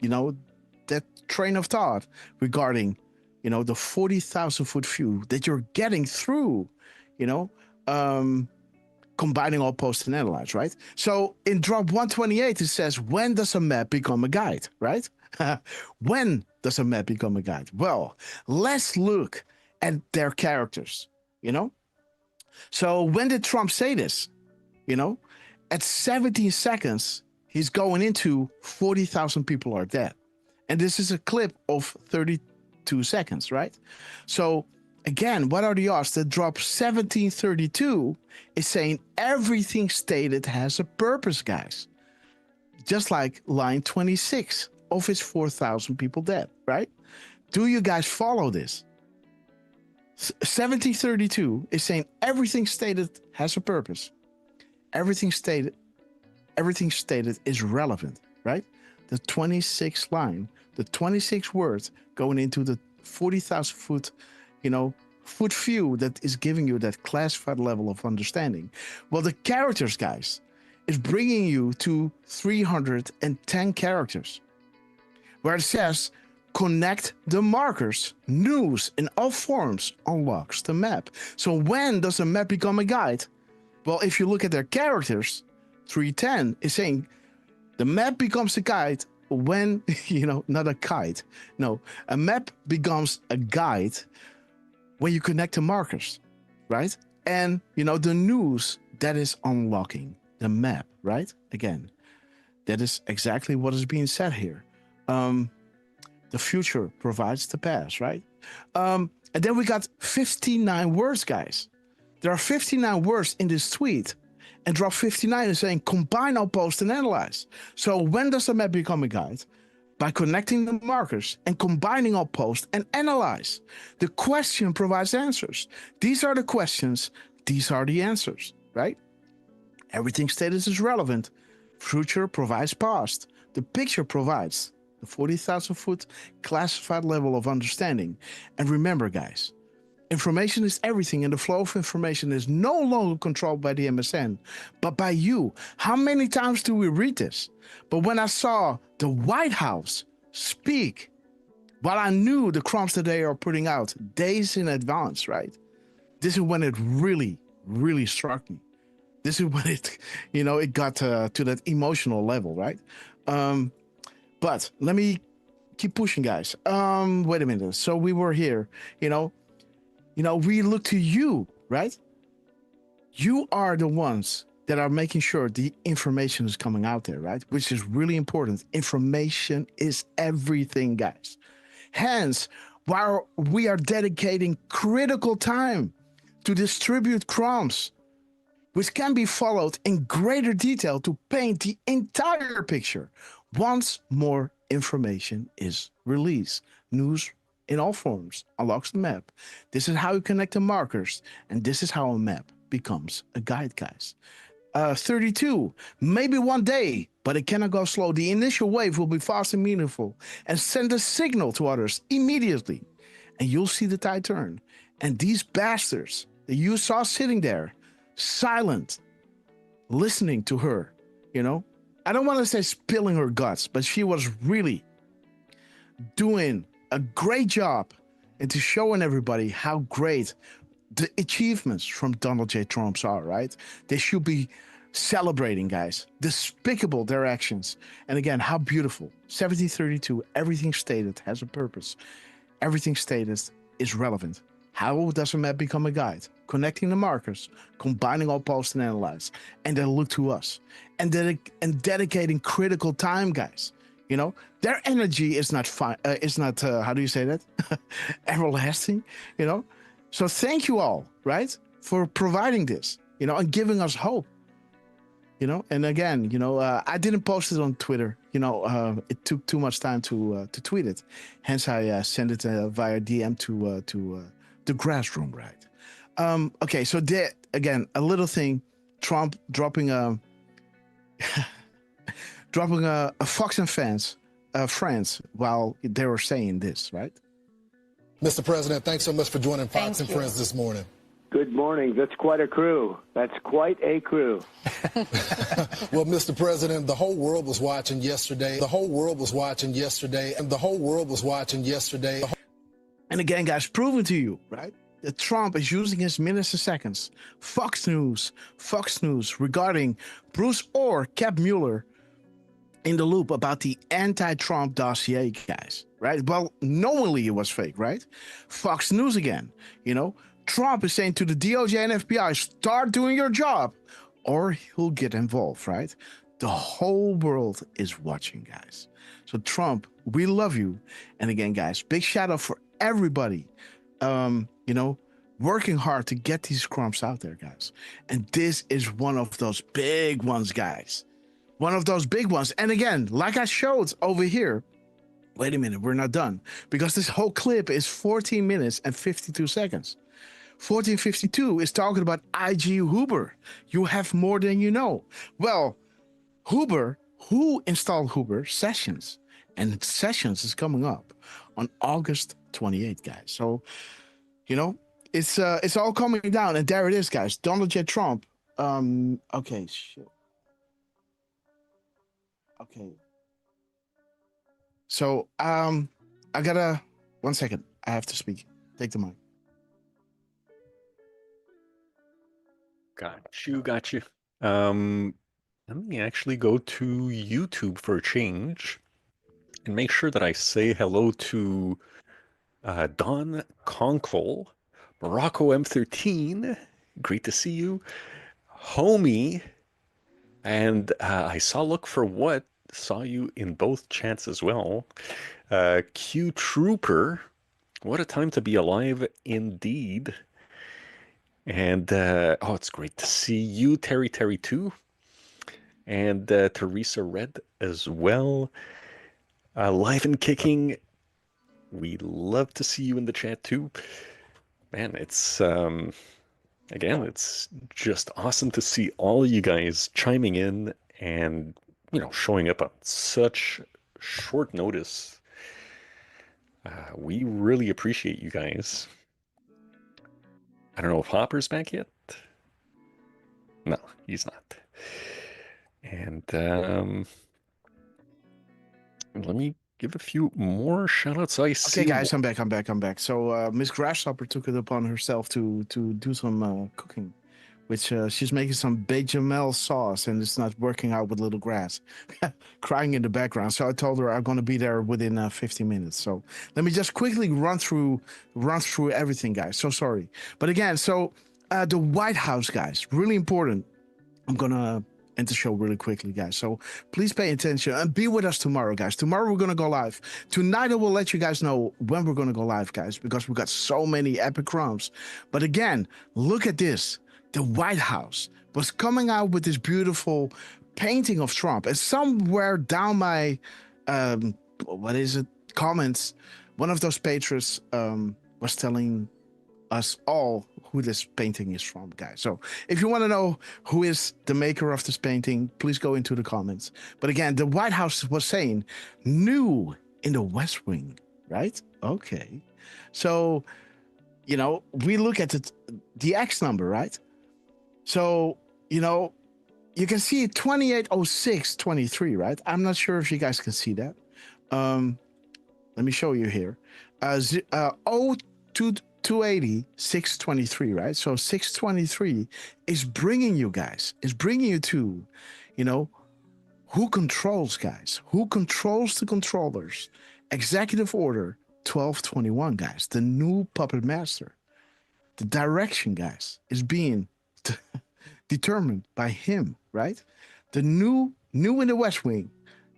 that train of thought regarding, the 40,000 foot view that you're getting through, combining all post and analyze, right? So in drop 128, it says, when does a map become a guide, right? When does a map become a guide? Well, let's look at their characters, So when did Trump say this? At 17 seconds, he's going into 40,000 people are dead. And this is a clip of 32 seconds, right? So again, what are the odds that drop 1732 is saying everything stated has a purpose, guys? Just like line 26 of his 4,000 people dead, right? Do you guys follow this? 1732 is saying everything stated has a purpose. Everything stated is relevant, right? The 26th line, the 26 words going into the 40,000 foot, foot view that is giving you that classified level of understanding. Well, the characters, guys, is bringing you to 310 characters, where it says, connect the markers. News in all forms unlocks the map. So when does a map become a guide? Well, if you look at their characters, 310 is saying the map becomes a guide when, not a kite. No, a map becomes a guide when you connect the markers, right? And, the news that is unlocking the map, right? Again, that is exactly what is being said here. The future provides the past, right? And then we got 59 words, guys. There are 59 words in this tweet, and drop 59 is saying combine all post and analyze. So when does the map become a guide? By connecting the markers and combining all post and analyze. The question provides answers. These are the questions. These are the answers, right? Everything status is relevant. Future provides past. The picture provides the 40,000-foot classified level of understanding. And remember, guys, information is everything, and the flow of information is no longer controlled by the MSN, but by you. How many times do we read this? But when I saw the White House speak, while I knew the crumbs that they are putting out days in advance, right? This is when it really, really struck me. This is when it got to that emotional level, right? But let me keep pushing, guys. Wait a minute. So we were here, we look to you, right? You are the ones that are making sure the information is coming out there, right? Which is really important. Information is everything, guys. Hence, while we are dedicating critical time to distribute crumbs, which can be followed in greater detail to paint the entire picture, once more information is released. News in all forms unlocks the map. This is how you connect the markers, and this is how a map becomes a guide, guys. 32, maybe one day, but it cannot go slow. The initial wave will be fast and meaningful and send a signal to others immediately, and you'll see the tide turn. And these bastards that you saw sitting there, silent, listening to her, I don't want to say spilling her guts, but she was really doing a great job into showing everybody how great the achievements from Donald J. Trump are, right? They should be celebrating, guys. Despicable their actions. And again, how beautiful. 1732, everything stated has a purpose. Everything stated is relevant. How does a map become a guide? Connecting the markers, combining all posts and analyze, and then look to us. And dedicating critical time, guys. Their energy is not fine. It's not, how do you say that? Everlasting, So thank you all, right? For providing this, and giving us hope, And again, I didn't post it on Twitter. It took too much time to tweet it. Hence, I sent it via DM to the Grassroom, right? Okay, so there, again, a little thing, Trump dropping a Fox and friends while they were saying this, right? Mr. President, thanks so much for joining Fox and Friends this morning. Good morning. That's quite a crew. That's quite a crew. Well, Mr. President, the whole world was watching yesterday. The whole world was watching yesterday. And the whole world was watching yesterday. And again, guys, proven to you, right? That Trump is using his minutes and seconds. Fox News regarding Bruce Orr kept Mueller in the loop about the anti-Trump dossier, guys, right? Well, knowingly it was fake, right? Fox News again, Trump is saying to the DOJ and FBI, start doing your job or he'll get involved, right? The whole world is watching, guys. So Trump, we love you. And again, guys, big shout out for everybody, working hard to get these crumbs out there, guys. And this is one of those big ones, guys. One of those big ones. And again, like I showed over here, wait a minute, we're not done. Because this whole clip is 14 minutes and 52 seconds. 1452 is talking about IG Huber. You have more than you know. Well, Huber, who installed Huber? Sessions. And Sessions is coming up on August 28th, guys. So, it's all coming down. And there it is, guys. Donald J. Trump. Okay, shit. Okay. So, I gotta 1 second. I have to speak. Take the mic. Got you. Let me actually go to YouTube for a change and make sure that I say hello to Don Conkle, Morocco M13. Great to see you. Homie. And I saw Look for What. Saw you in both chats as well. Q Trooper. What a time to be alive indeed. And it's great to see you, Terry too. And Teresa Red as well. Live and kicking. We love to see you in the chat too. Man, it's again, it's just awesome to see all of you guys chiming in and showing up on such short notice. We really appreciate you guys. I don't know if Hopper's back yet. No, he's not. And let me give a few more shout outs. Okay, guys, I'm back. So Miss Grasshopper took it upon herself to do some cooking, which she's making some bechamel sauce, and it's not working out with little Grass crying in the background. So I told her I'm going to be there within 15 minutes. So let me just quickly run through everything, guys. So sorry. But again, so the White House, guys, really important. I'm going to end the show really quickly, guys. So please pay attention and be with us tomorrow, guys. Tomorrow we're going to go live. Tonight I will let you guys know when we're going to go live, guys, because we've got so many epic crumbs. But again, look at this. The White House was coming out with this beautiful painting of Trump. And somewhere down my, comments, one of those patrons was telling us all who this painting is from, guys. So if you want to know who is the maker of this painting, please go into the comments. But again, the White House was saying new in the West Wing, right? Okay. So, we look at the X number, right? So, you can see 280623, right? I'm not sure if you guys can see that. Let me show you here. 280 623, right? So 623 is bringing you guys, to, who controls, guys? Who controls the controllers? Executive Order 1221, guys. The new puppet master. The direction, guys, is being determined by him, right? The new in the West Wing,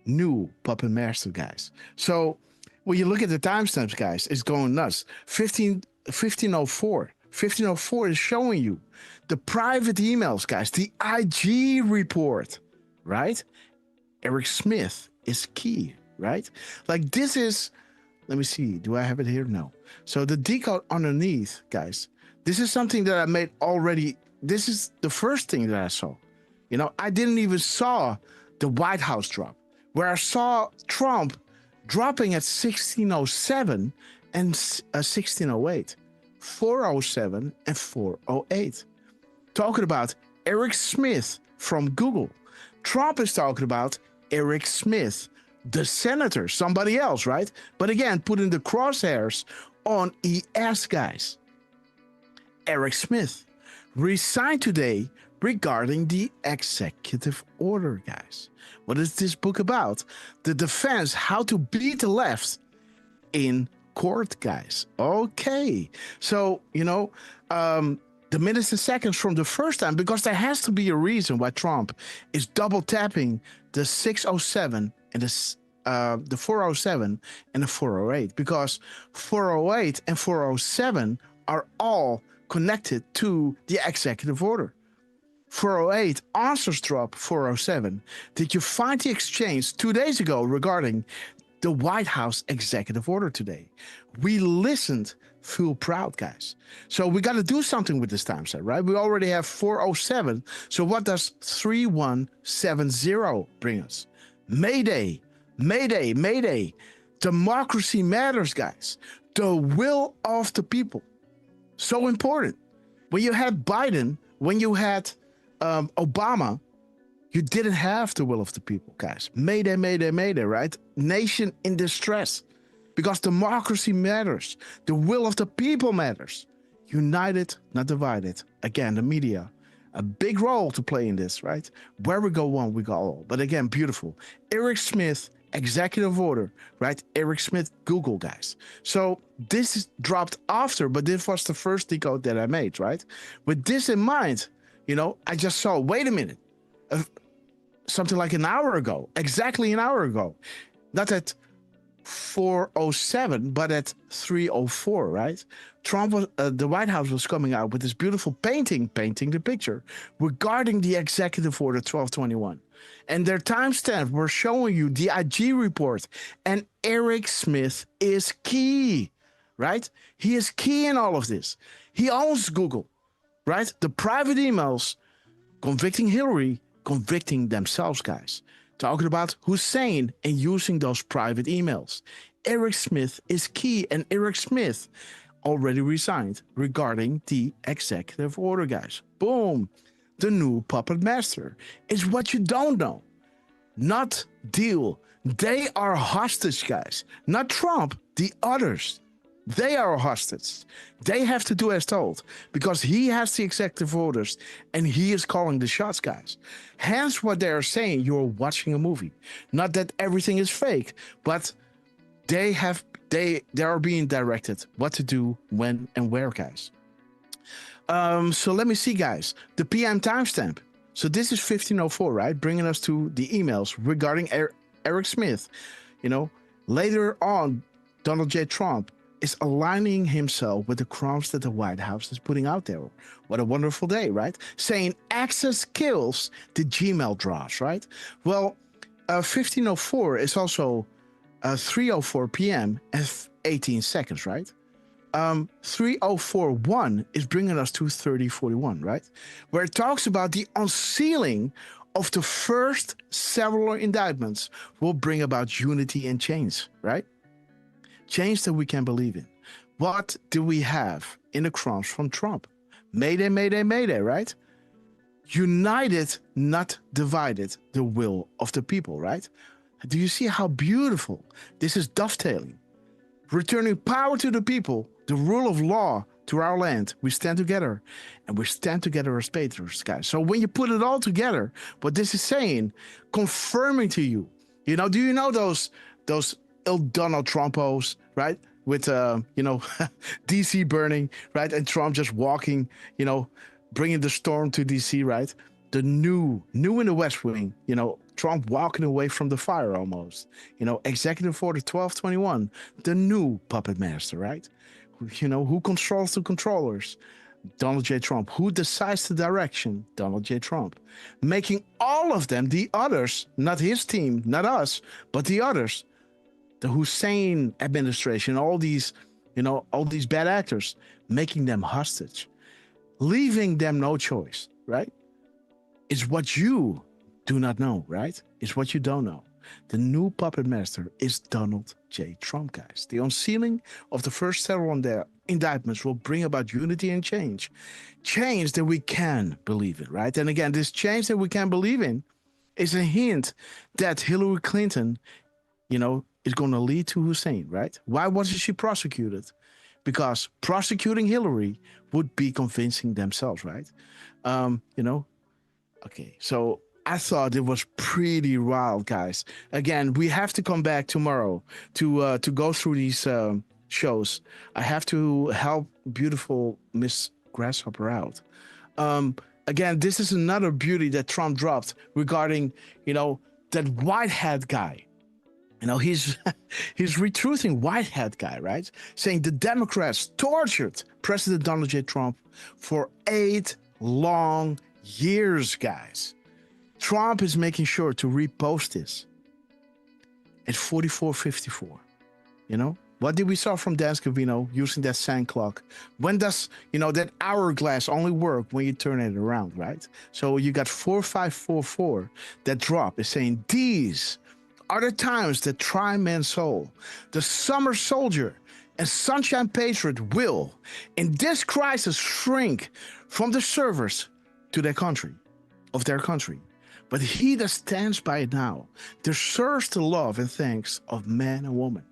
new puppet master, guys. So when you look at the timestamps, guys, it's going nuts. 1504 is showing you the private emails, guys, the IG report, right? Eric Smith is key, right? Like this is, let me see, do I have it here? No. So the decode underneath, guys, this is something that I made already. This is the first thing that I saw. I didn't even saw the White House drop, where I saw Trump dropping at 1607 and 1608, 407 and 408. Talking about Eric Smith from Google. Trump is talking about Eric Smith, the senator, somebody else, right? But again, putting the crosshairs on ES, guys. Eric Smith resigned today regarding the executive order, guys. What is this book about? The defense, how to beat the left in court, guys. Okay. So, the minutes and seconds from the first time, because there has to be a reason why Trump is double tapping the 607 and the 407 and the 408, because 408 and 407 are all connected to the executive order. 408 answers drop 407. Did you find the exchange 2 days ago regarding the White House executive order today? We listened, feel proud, guys. So we got to do something with this time set, right? We already have 407. So what does 3170 bring us? Mayday, Mayday, Mayday. Democracy matters, guys. The will of the people. So important. When you had Biden, when you had Obama, You didn't have the will of the people, guys. Mayday, mayday, mayday, right? Nation in distress. Because democracy matters. The will of the people matters. United, not divided. Again, the media. A big role to play in this, right? Where we go one, we go all. But again, beautiful. Eric Smith, executive order, right? Eric Smith, Google, guys. So this is dropped after, but this was the first decode that I made, right? With this in mind, you know, I just saw, wait a minute, something like an hour ago, exactly an hour ago, not at 4:07, but at 3:04, right? Trump was, the White House was coming out with this beautiful painting the picture regarding the executive order 1221. And their timestamp were showing you the IG report. And Eric Smith is key, right? He is key in all of this. He owns Google, right? The private emails convicting Hillary, convicting themselves, guys. Talking about Hussein and using those private emails. Eric Smith is key, and Eric Smith already resigned regarding the executive order, guys. Boom. The new puppet master is what you don't know. Not deal. They are hostage, guys. Not Trump, the others. They are hostage. They have to do as told because he has the executive orders and he is calling the shots, guys. Hence what they are saying, you're watching a movie. Not that everything is fake, but they are being directed what to do, when, and where, guys. So let me see, guys. The PM timestamp. So this is 15:04, right? Bringing us to the emails regarding Eric Smith. You know, later on, Donald J. Trump is aligning himself with the crumbs that the White House is putting out there. What a wonderful day, right? Saying access kills the Gmail drops, right? Well, 15:04 is also 3:04 p.m. and 18 seconds, right? 3041 is bringing us to 3041, right? Where it talks about the unsealing of the first several indictments will bring about unity and change, right? Change that we can believe in. What do we have in the crumbs from Trump? Mayday, mayday, mayday, right? United, not divided, the will of the people, right? Do you see how beautiful this is dovetailing? Returning power to the people, the rule of law to our land. We stand together, and we stand together as patriots, guys. So when you put it all together, what this is saying, confirming to you, you know, do you know those Donald Trumpos, right? With, DC burning, right? And Trump just walking, you know, bringing the storm to DC, right? The new in the West Wing, you know, Trump walking away from the fire almost. You know, Executive Order 1221, the new puppet master, right? You know, who controls the controllers? Donald J. Trump. Who decides the direction? Donald J. Trump. Making all of them, the others, not his team, not us, but the others, the Hussein administration, all these bad actors, making them hostage, leaving them no choice, right? It's what you do not know, right? It's what you don't know. The new puppet master is Donald J. Trump, guys. The unsealing of the first several indictments will bring about unity and change. Change that we can believe in, right? And again, this change that we can believe in is a hint that Hillary Clinton, you know, is going to lead to Hussein, right? Why wasn't she prosecuted? Because prosecuting Hillary would be convincing themselves, right? Okay, so I thought it was pretty wild, guys. Again, we have to come back tomorrow to go through these shows. I have to help beautiful Miss Grasshopper out. Again, this is another beauty that Trump dropped regarding, you know, that white hat guy. You know, he's retruthing white hat guy, right? Saying the Democrats tortured President Donald J. Trump for 8 long years, guys. Trump is making sure to repost this at 44:54. You know, what did we saw from Dan Scavino using that sand clock? When does, you know, that hourglass only work when you turn it around, right? So you got 4544. That drop is saying these are the times that try man's soul. The summer soldier and sunshine patriot will, in this crisis, shrink from the service to their country, of their country. But he that stands by it now deserves the love and thanks of man and woman.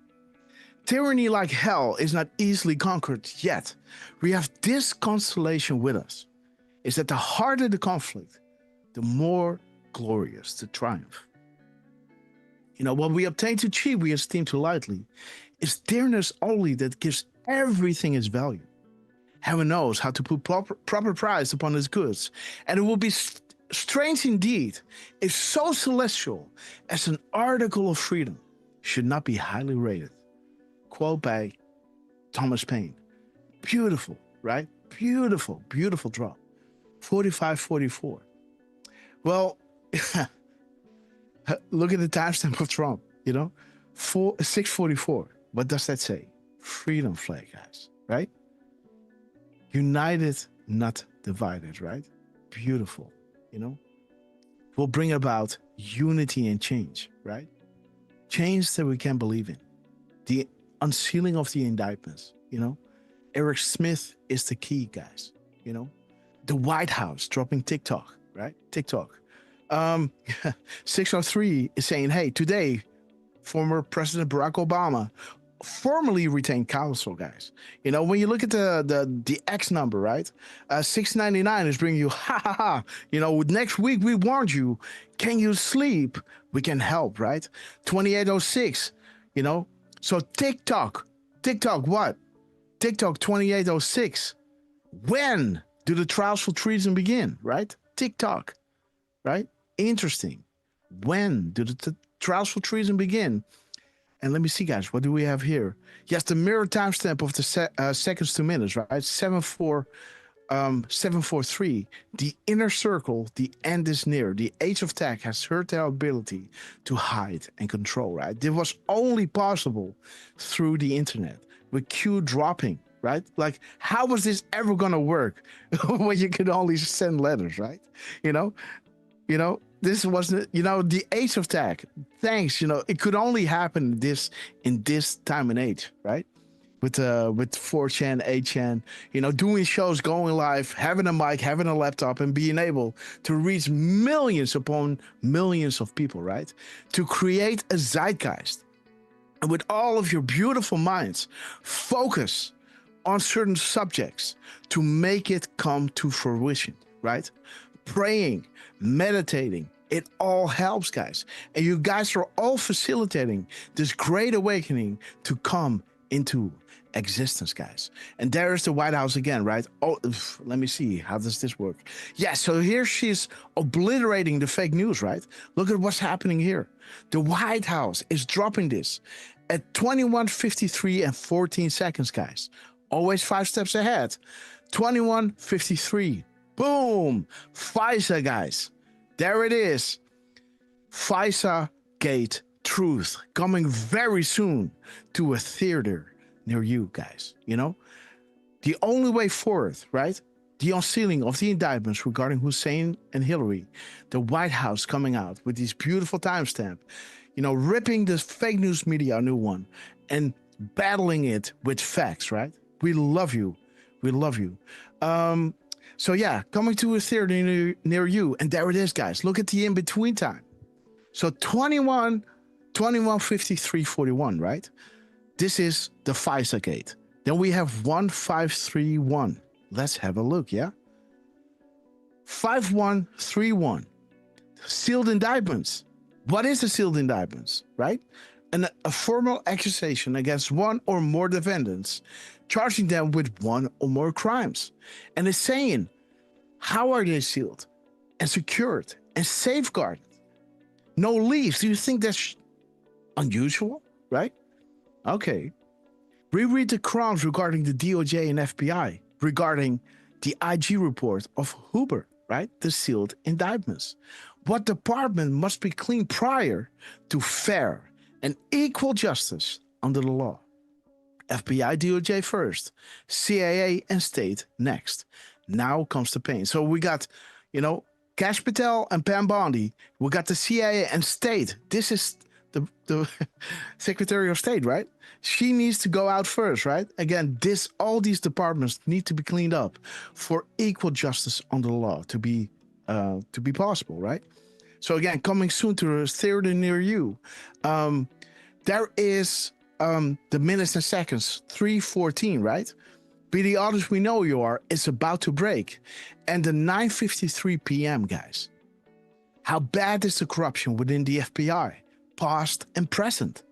Tyranny like hell is not easily conquered yet. We have this consolation with us, is that the harder the conflict, the more glorious the triumph. You know, what we obtain too cheap, we esteem too lightly. It's dearness only that gives everything its value. Heaven knows how to put proper price upon his goods, and it will be strange indeed if so celestial as an article of freedom should not be highly rated. Quote by Thomas Paine. Beautiful, right? Beautiful, beautiful drop. 45-44. Well, look at the timestamp of Trump, you know? 6:44. What does that say? Freedom flag, guys, right? United, not divided, right? Beautiful, you know? Will bring about unity and change, right? Change that we can believe in. The unsealing of the indictments, you know? Eric Smith is the key, guys, you know? The White House dropping TikTok, right? TikTok. 603 is saying, hey, today, former President Barack Obama formally retained counsel, guys. You know, when you look at the X number, right? 699 is bringing you, ha ha ha. You know, next week we warned you. Can you sleep? We can help, right? 2806, you know. So TikTok what? TikTok 2806. When do the trials for treason begin, right? TikTok, right? Interesting. When do the trials for treason begin? And let me see, guys, what do we have here? Yes, the mirror timestamp of the seconds to minutes, right? 743. The inner circle, the end is near. The age of tech has hurt their ability to hide and control, right? This was only possible through the internet with Q dropping, right? Like, how was this ever going to work when you could only send letters, right? You know, this wasn't, you know, the age of tech. Thanks, you know, it could only happen in this time and age, right? With 4chan, 8chan, you know, doing shows, going live, having a mic, having a laptop, and being able to reach millions upon millions of people, right? To create a zeitgeist. And with all of your beautiful minds, focus on certain subjects to make it come to fruition, right? Praying, meditating, it all helps, guys. And you guys are all facilitating this great awakening to come into existence, guys. And there is the White House again, right? Oh, let me see. How does this work? Yeah, so here she's obliterating the fake news, right? Look at what's happening here. The White House is dropping this at 21:53 and 14 seconds, guys. Always 5 steps ahead. 21:53. Boom. FISA, guys. There it is. FISA Gate Truth coming very soon to a theater near you, guys. You know, the only way forward, right? The unsealing of the indictments regarding Hussein and Hillary, the White House coming out with this beautiful timestamp, you know, ripping the fake news media a new one and battling it with facts, right? We love you. We love you. So yeah, coming to a theater near you. And there it is, guys. Look at the in-between time. So 21:53:41, right? This is the FISA gate. Then we have 1531. Let's have a look, yeah? 5131. Sealed indictments. What is the sealed indictments, right? And a formal accusation against one or more defendants, charging them with one or more crimes. And it's saying, how are they sealed and secured and safeguarded? No leaves. Do you think that's unusual, right? Okay. Reread the crimes regarding the DOJ and FBI, regarding the IG report of Huber, right? The sealed indictments. What department must be clean prior to fair and equal justice under the law? FBI, DOJ first, CIA and state next. Now comes the pain. So we got, you know, Kash Patel and Pam Bondi. We got the CIA and state. This is the Secretary of State, right? She needs to go out first, right? Again, all these departments need to be cleaned up for equal justice under the law to be possible, right? So again, coming soon to a theater near you. There is the minutes and seconds, 3:14, right? Be the artist we know you are, it's about to break. And the 9:53 p.m., guys. How bad is the corruption within the FBI, past and present?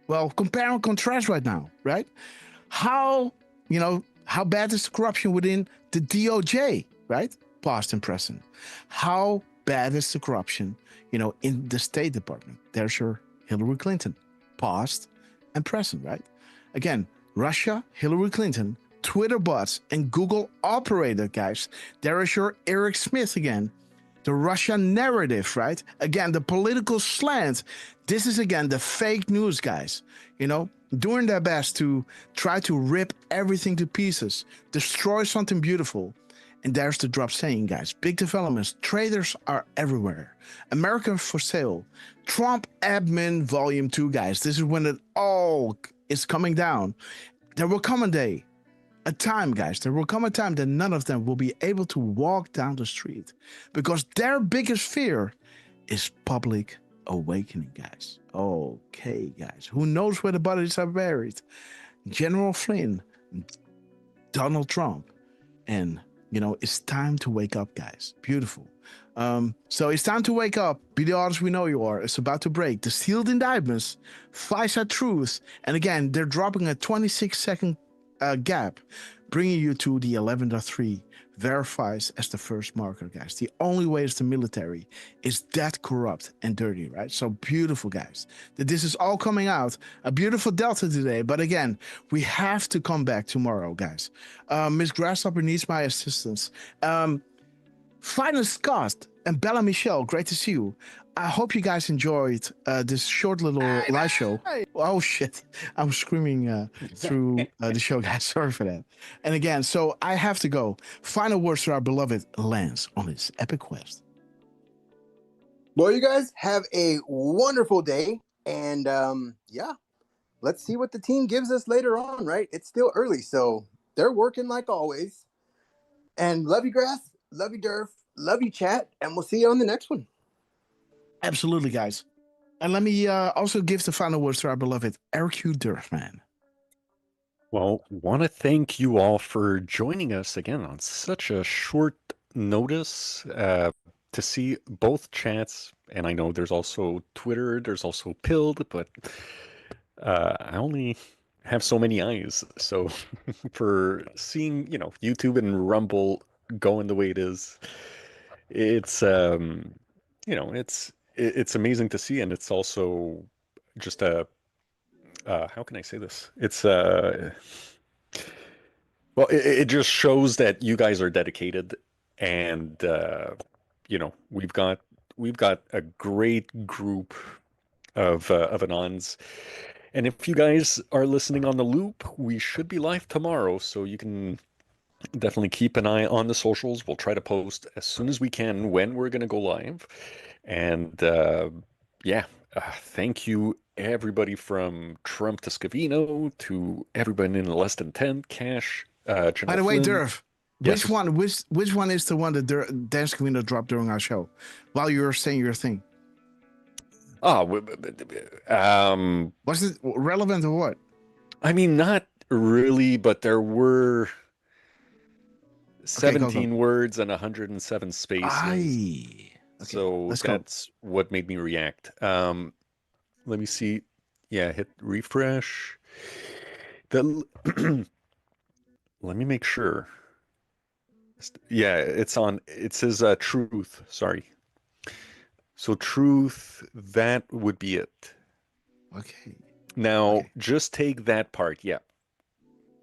Well, compare and contrast right now, right? How bad is the corruption within the DOJ, right? Past and present. How bad is the corruption, in the State Department? There's your Hillary Clinton, past and present, right? Again, Russia, Hillary Clinton, Twitter bots, and Google operator, guys. There is your Eric Smith again. The Russian narrative, right? Again, the political slant. This is, again, the fake news, guys. Doing their best to try to rip everything to pieces, destroy something beautiful. And there's the drop saying, guys, big developments, traders are everywhere. America for sale. Trump admin volume 2, guys. This is when it all is coming down. There will come a time, guys, there will come a time that none of them will be able to walk down the street because their biggest fear is public awakening, guys. Okay, guys. Who knows where the bodies are buried? General Flynn, Donald Trump, and it's time to wake up, guys. Beautiful. So it's time to wake up. Be the artist we know you are. It's about to break. The sealed indictments, FISA truth, and again, they're dropping a 26-second gap, bringing you to the 11.3 verifies as the first marker, guys. The only way is the military is that corrupt and dirty, right? So beautiful, guys, that this is all coming out. A beautiful delta today, but again, we have to come back tomorrow, guys. Miss Grasshopper needs my assistance. Final Scott and Bella Michelle, great to see you. I hope you guys enjoyed this short little live show. Oh shit, I'm screaming through the show, guys. Sorry for that. And again, so I have to go. Final words to our beloved Lance on his epic quest. Well, you guys have a wonderful day, and let's see what the team gives us later on. Right, it's still early, so they're working like always. And love you, Grass. Love you, Durf. Love you, chat. And we'll see you on the next one. Absolutely, guys. And let me also give the final words to our beloved RQ Durfman. Well, want to thank you all for joining us again on such a short notice to see both chats. And I know there's also Twitter, there's also Pilled, but I only have so many eyes. So for seeing, YouTube and Rumble going the way it is, it's it's amazing to see, and it's also just a how can I say this? It's well, it just shows that you guys are dedicated, and we've got a great group of Anons. And if you guys are listening on the loop, we should be live tomorrow, so you can definitely keep an eye on the socials. We'll try to post as soon as we can when we're going to go live. And thank you everybody from Trump to Scavino to everybody in less than 10 Cash. By the way, Durf, yes. which one is the one that Dan Scavino dropped during our show while you were saying your thing? Was it relevant or what? I mean, not really, but there were 17 words and 107 spaces. Okay, so that's what made me react. Let me see. Yeah, hit refresh. Then let me make sure. Yeah, it's on. It says truth. Sorry. So truth, that would be it. Okay. Now, just take that part. Yeah.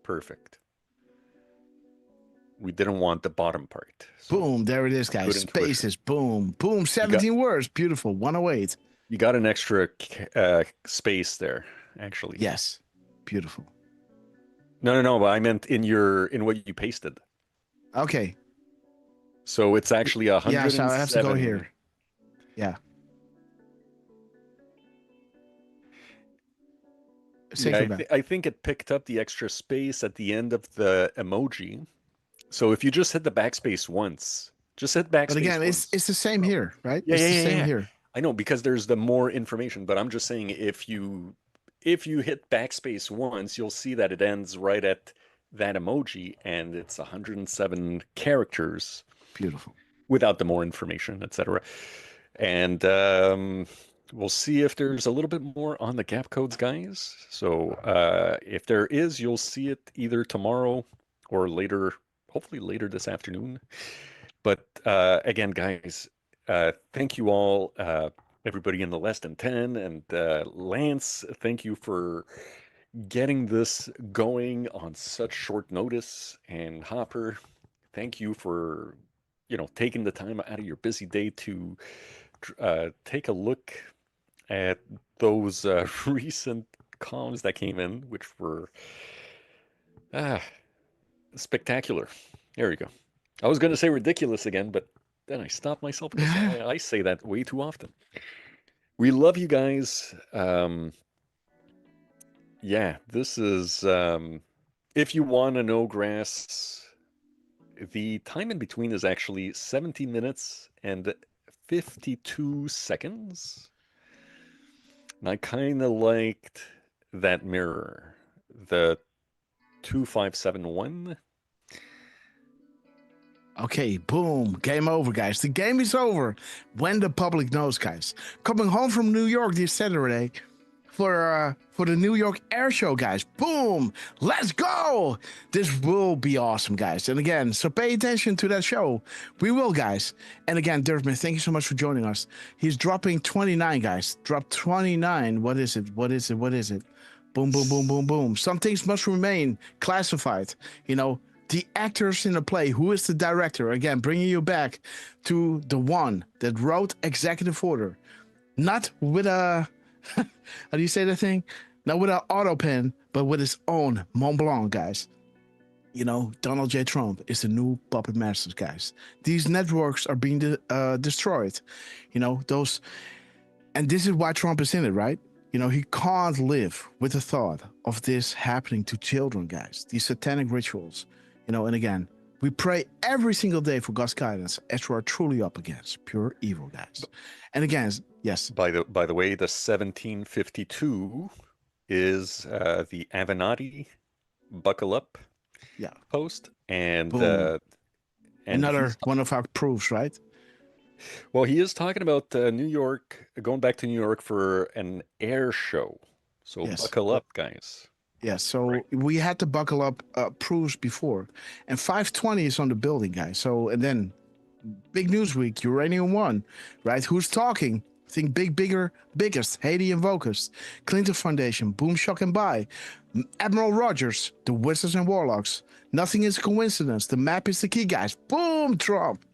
Perfect. We didn't want the bottom part. So boom, there it is, guys. Spaces, boom, boom, 17 words. Beautiful, 108. You got an extra space there, actually. Yes, beautiful. No, but I meant in what you pasted. Okay. So it's actually 107. Yeah, so I have to go here. Yeah. I think it picked up the extra space at the end of the emoji. So if you just hit the backspace once, Just hit backspace. But again, it's the same here, right? Yeah, it's the same yeah. here. I know, because there's the more information, but I'm just saying if you hit backspace once, you'll see that it ends right at that emoji, and it's 107 characters. Beautiful. Without the more information, etc. And we'll see if there's a little bit more on the gap codes, guys. So if there is, you'll see it either tomorrow or later, hopefully later this afternoon. But again, guys, thank you all, everybody in the less than 10, and Lance, thank you for getting this going on such short notice, and Hopper, thank you for taking the time out of your busy day to take a look at those recent comms that came in, which were spectacular. There you go. I was going to say ridiculous again, but then I stopped myself because I say that way too often. We love you guys. Yeah, this is, if you want to know, Grass, the time in between is actually 70 minutes and 52 seconds. And I kind of liked that mirror, the 2571. Okay, boom, game over, guys. The game is over when the public knows, guys. Coming home from New York this Saturday for the New York Air Show, guys. Boom, let's go. This will be awesome, guys. And again, so pay attention to that show. We will, guys. And again, Durfman, thank you so much for joining us. He's dropping 29, guys. Drop 29. What is it? What is it? What is it? Boom, boom, boom, boom, boom. Some things must remain classified. The actors in the play, who is the director? Again, bringing you back to the one that wrote Executive Order. Not with a, how do you say that thing? Not with an auto pen, but with his own Mont Blanc, guys. Donald J. Trump is the new puppet masters, guys. These networks are being destroyed. And this is why Trump is in it, right? He can't live with the thought of this happening to children, guys. These satanic rituals. And again, we pray every single day for God's guidance as we are truly up against pure evil, guys. And again, yes. By the way, the 1752 is the Avenatti Buckle Up post, and another one of our proofs, right? Well, he is talking about New York, going back to New York for an air show. So buckle up, guys. Yeah, so we had to buckle up proofs before. And 520 is on the building, guys. So, and then big news week, Uranium One, right? Who's talking? Think biggest, Haiti and Vocus, Clinton Foundation, Boom, Shock, and Buy, Admiral Rogers, the Wizards and Warlocks. Nothing is a coincidence. The map is the key, guys. Boom, Trump.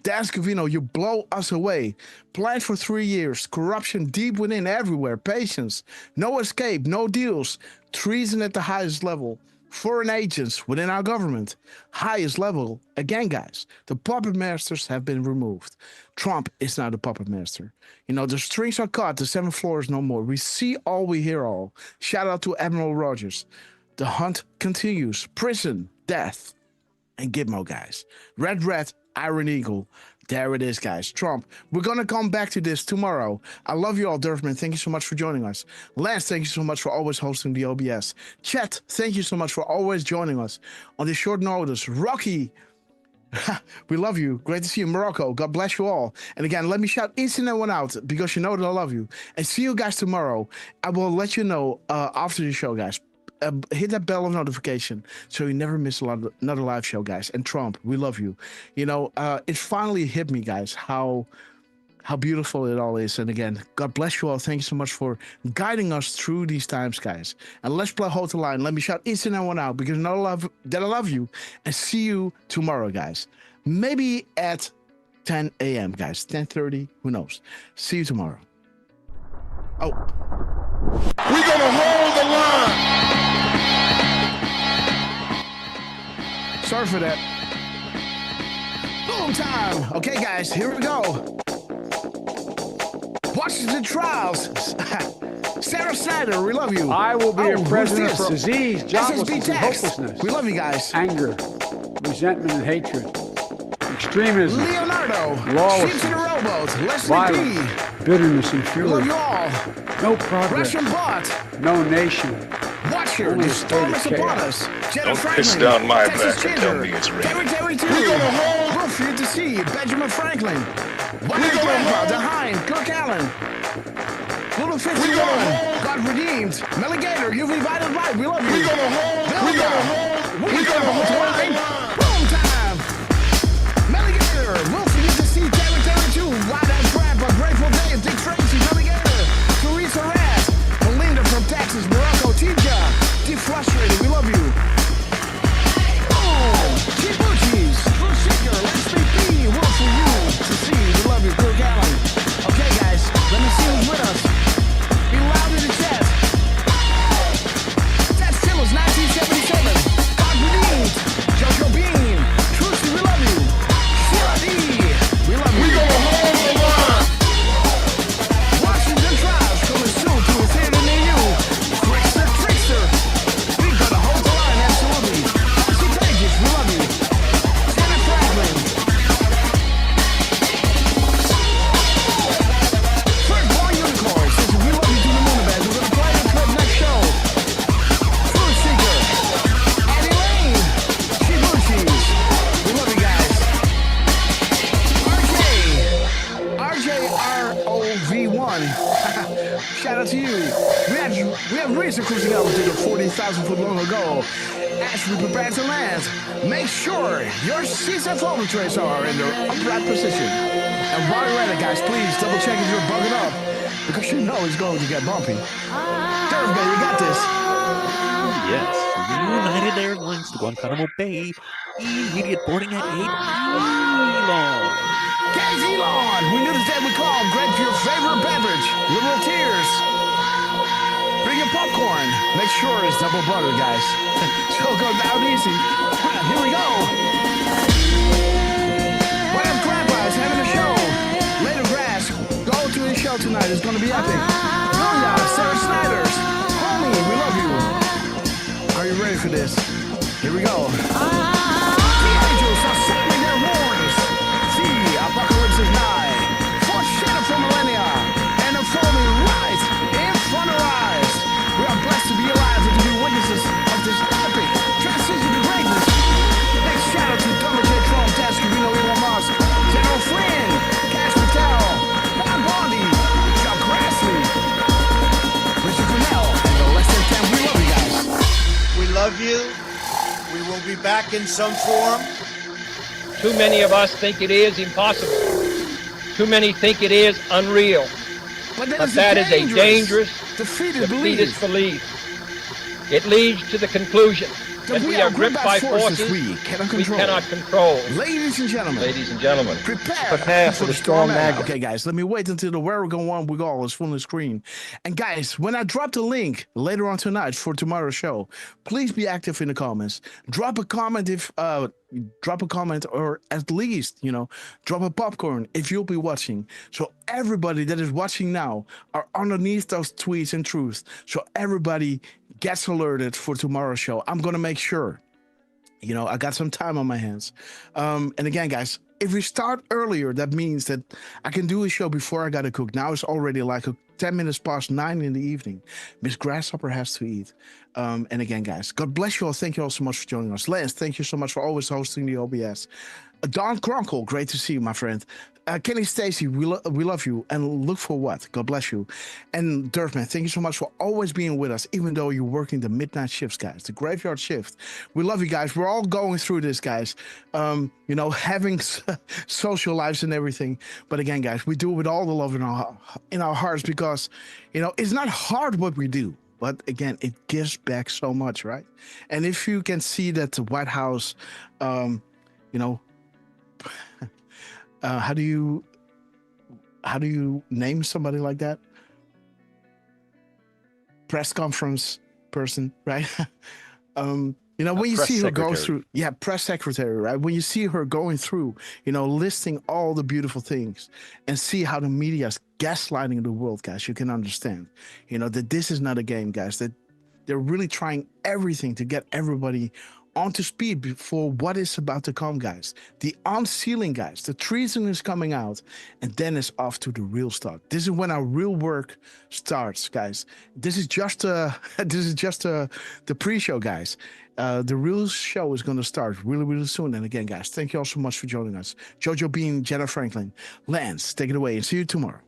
Dan Scavino, you blow us away. Planned for 3 years. Corruption deep within everywhere. Patience. No escape. No deals. Treason at the highest level. Foreign agents within our government. Highest level. Again, guys, the puppet masters have been removed. Trump is now the puppet master. The strings are cut. The 7th floor is no more. We see all, we hear all. Shout out to Admiral Rogers. The hunt continues. Prison, death, and Gitmo, guys. Red, Iron Eagle. There it is, guys. Trump. We're going to come back to this tomorrow. I love you all, Durfman. Thank you so much for joining us. Lance, thank you so much for always hosting the OBS. Chet, thank you so much for always joining us on this short notice. Rocky, we love you. Great to see you, Morocco. God bless you all. And again, let me shout each and everyone out because you know that I love you. And see you guys tomorrow. I will let you know after the show, guys. Hit that bell of notification so you never miss another live show, guys. And Trump, we love you. It finally hit me, guys, how beautiful it all is. And again, God bless you all. Thank you so much for guiding us through these times, guys. And let's play Hold the Line. Let me shout each and everyone out because I love you. And see you tomorrow, guys. Maybe at 10 a.m., guys. 10:30, who knows? See you tomorrow. Oh. We're gonna hold the line. Sorry for that. Boom time. Okay, guys, here we go. Washington trials. Sarah Snyder, we love you. I will be a president for disease, joblessness, and hopelessness. We love you guys. Anger, resentment, and hatred. Extremism. Leonardo. Roberto. Lawlessness. Sheep to the rowboat. Leslie Violence. P. Bitterness and We fury. love you all. No progress. Russian bot. No nation. Watcher. Only The a state storm of is upon chaos. us. Jenna Don't Franklin. piss down my Texas back and tell Ginger. me it's raining. Terry 2. We gonna hold. Wolf here to see. Benjamin Franklin. White We gonna Grandpa. hold. The Hind. Kirk Allen. Little 51. We gonna hold. God redeemed. Melligator. You've invited light. We love you. We gonna hold. We gonna hold. We gonna hold the line. Boom time. Melligator. Wolf here to see. Terry 2. White Grandpa. Grateful Day. Dick Tracy. Melligator. Teresa Rat. Melinda from Texas. Morocco. Tija. Defrustrated. We love you. Boom. Kibuchis. Blue Shaker. Leslie P. Wolf for you to see. We love you. Kirk Allen. Okay, guys. Let me see who's with us. Be loud in the chat. Ted Stillers, 1977. God redeemed. Jojo Bean. Trucy, we love you. Sheila D. We love you. We gonna hold the line. Washington Trials coming soon to a theater near you. Trickster. We gotta hold the line, absolutely. Nancy Pages, we love you. Janet Franklin. Firstborn Unicorn says we love you to the moon, man. We're gonna play the clip next show. Fruit Seeker. Eddie Lane. Shibuchis. We love you guys. RJROV1. Shout out to you. We have Reason cruising out to the 40,000 foot long ago. As we prepare to land, make sure your seats and photo trays are in their upright position. And while you're at it, guys, please double check if you're bugging up, because you know it's going to get bumpy. Thursday, you got this. Yes, United Airlines to Guantanamo Bay. Immediate boarding at 8. Elon. Guys, Elon, we knew the day we called. Grab your favorite beverage. Liberal tears. Bring your popcorn. Make sure it's double butter, guys. So go down easy. Here we go. What up, Grandpa is having a show. Later, Grass. Go to his show tonight. It's going to be epic. Julia, Sarah Snyder's. Homie, we love you. Are you ready for this? Here we go. The angels are sounding their horns. See, apocalypse is nigh. Foreshadowed for millennia. And unfolding right in front of our eyes. We are blessed to be alive and to be witnesses of this epic transition to greatness. Big shout out to Donald J. Trump, Ted Scavino, Elon Musk, General Flynn, Cash Patel, Bob Bondi, Chuck Grassley, Richard Cornell, and the Less Than 10. We love you guys. We love you. We will be back in some form. Too many of us think it is impossible. Too many think it is unreal. But that is a dangerous, defeatist belief. It leads to the conclusion that we are gripped by forces we cannot control. Ladies and gentlemen, prepare for the storm magnet. Okay, guys, let me wait until the where we're going on with all is full on the screen. And guys, when I drop the link later on tonight for tomorrow's show, please be active in the comments. Drop a comment or at least, drop a popcorn if you'll be watching. So everybody that is watching now are underneath those tweets and truths. So everybody gets alerted for tomorrow's show. I'm going to make sure, I got some time on my hands. And again, guys, if we start earlier, that means that I can do a show before I got to cook. Now it's already like 10 minutes past 9 in the evening. Miss Grasshopper has to eat. And again, guys, God bless you all. Thank you all so much for joining us. Lance, thank you so much for always hosting the OBS. Don Cronkel, great to see you, my friend. Kenny Stacy, we love you, and look for what? God bless you. And Durfman, thank you so much for always being with us, even though you're working the midnight shifts, guys, the graveyard shift. We love you guys. We're all going through this, guys. Having social lives and everything. But again, guys, we do it with all the love in our hearts because, it's not hard what we do. But again, it gives back so much, right? And if you can see that the White House, how do you name somebody like that? Press conference person, right? When you see her go through, press secretary, right? When you see her going through, listing all the beautiful things and see how the media is gaslighting the world, guys, you can understand, that this is not a game, guys, that they're really trying everything to get everybody onto speed for what is about to come, guys. The unsealing, guys. The treason is coming out, and then it's off to the real start. This is when our real work starts, guys. This is just the pre-show, guys. The real show is going to start really, really soon. And again, guys, thank you all so much for joining us. Jojo Bean, Jenna Franklin, Lance, take it away, and see you tomorrow.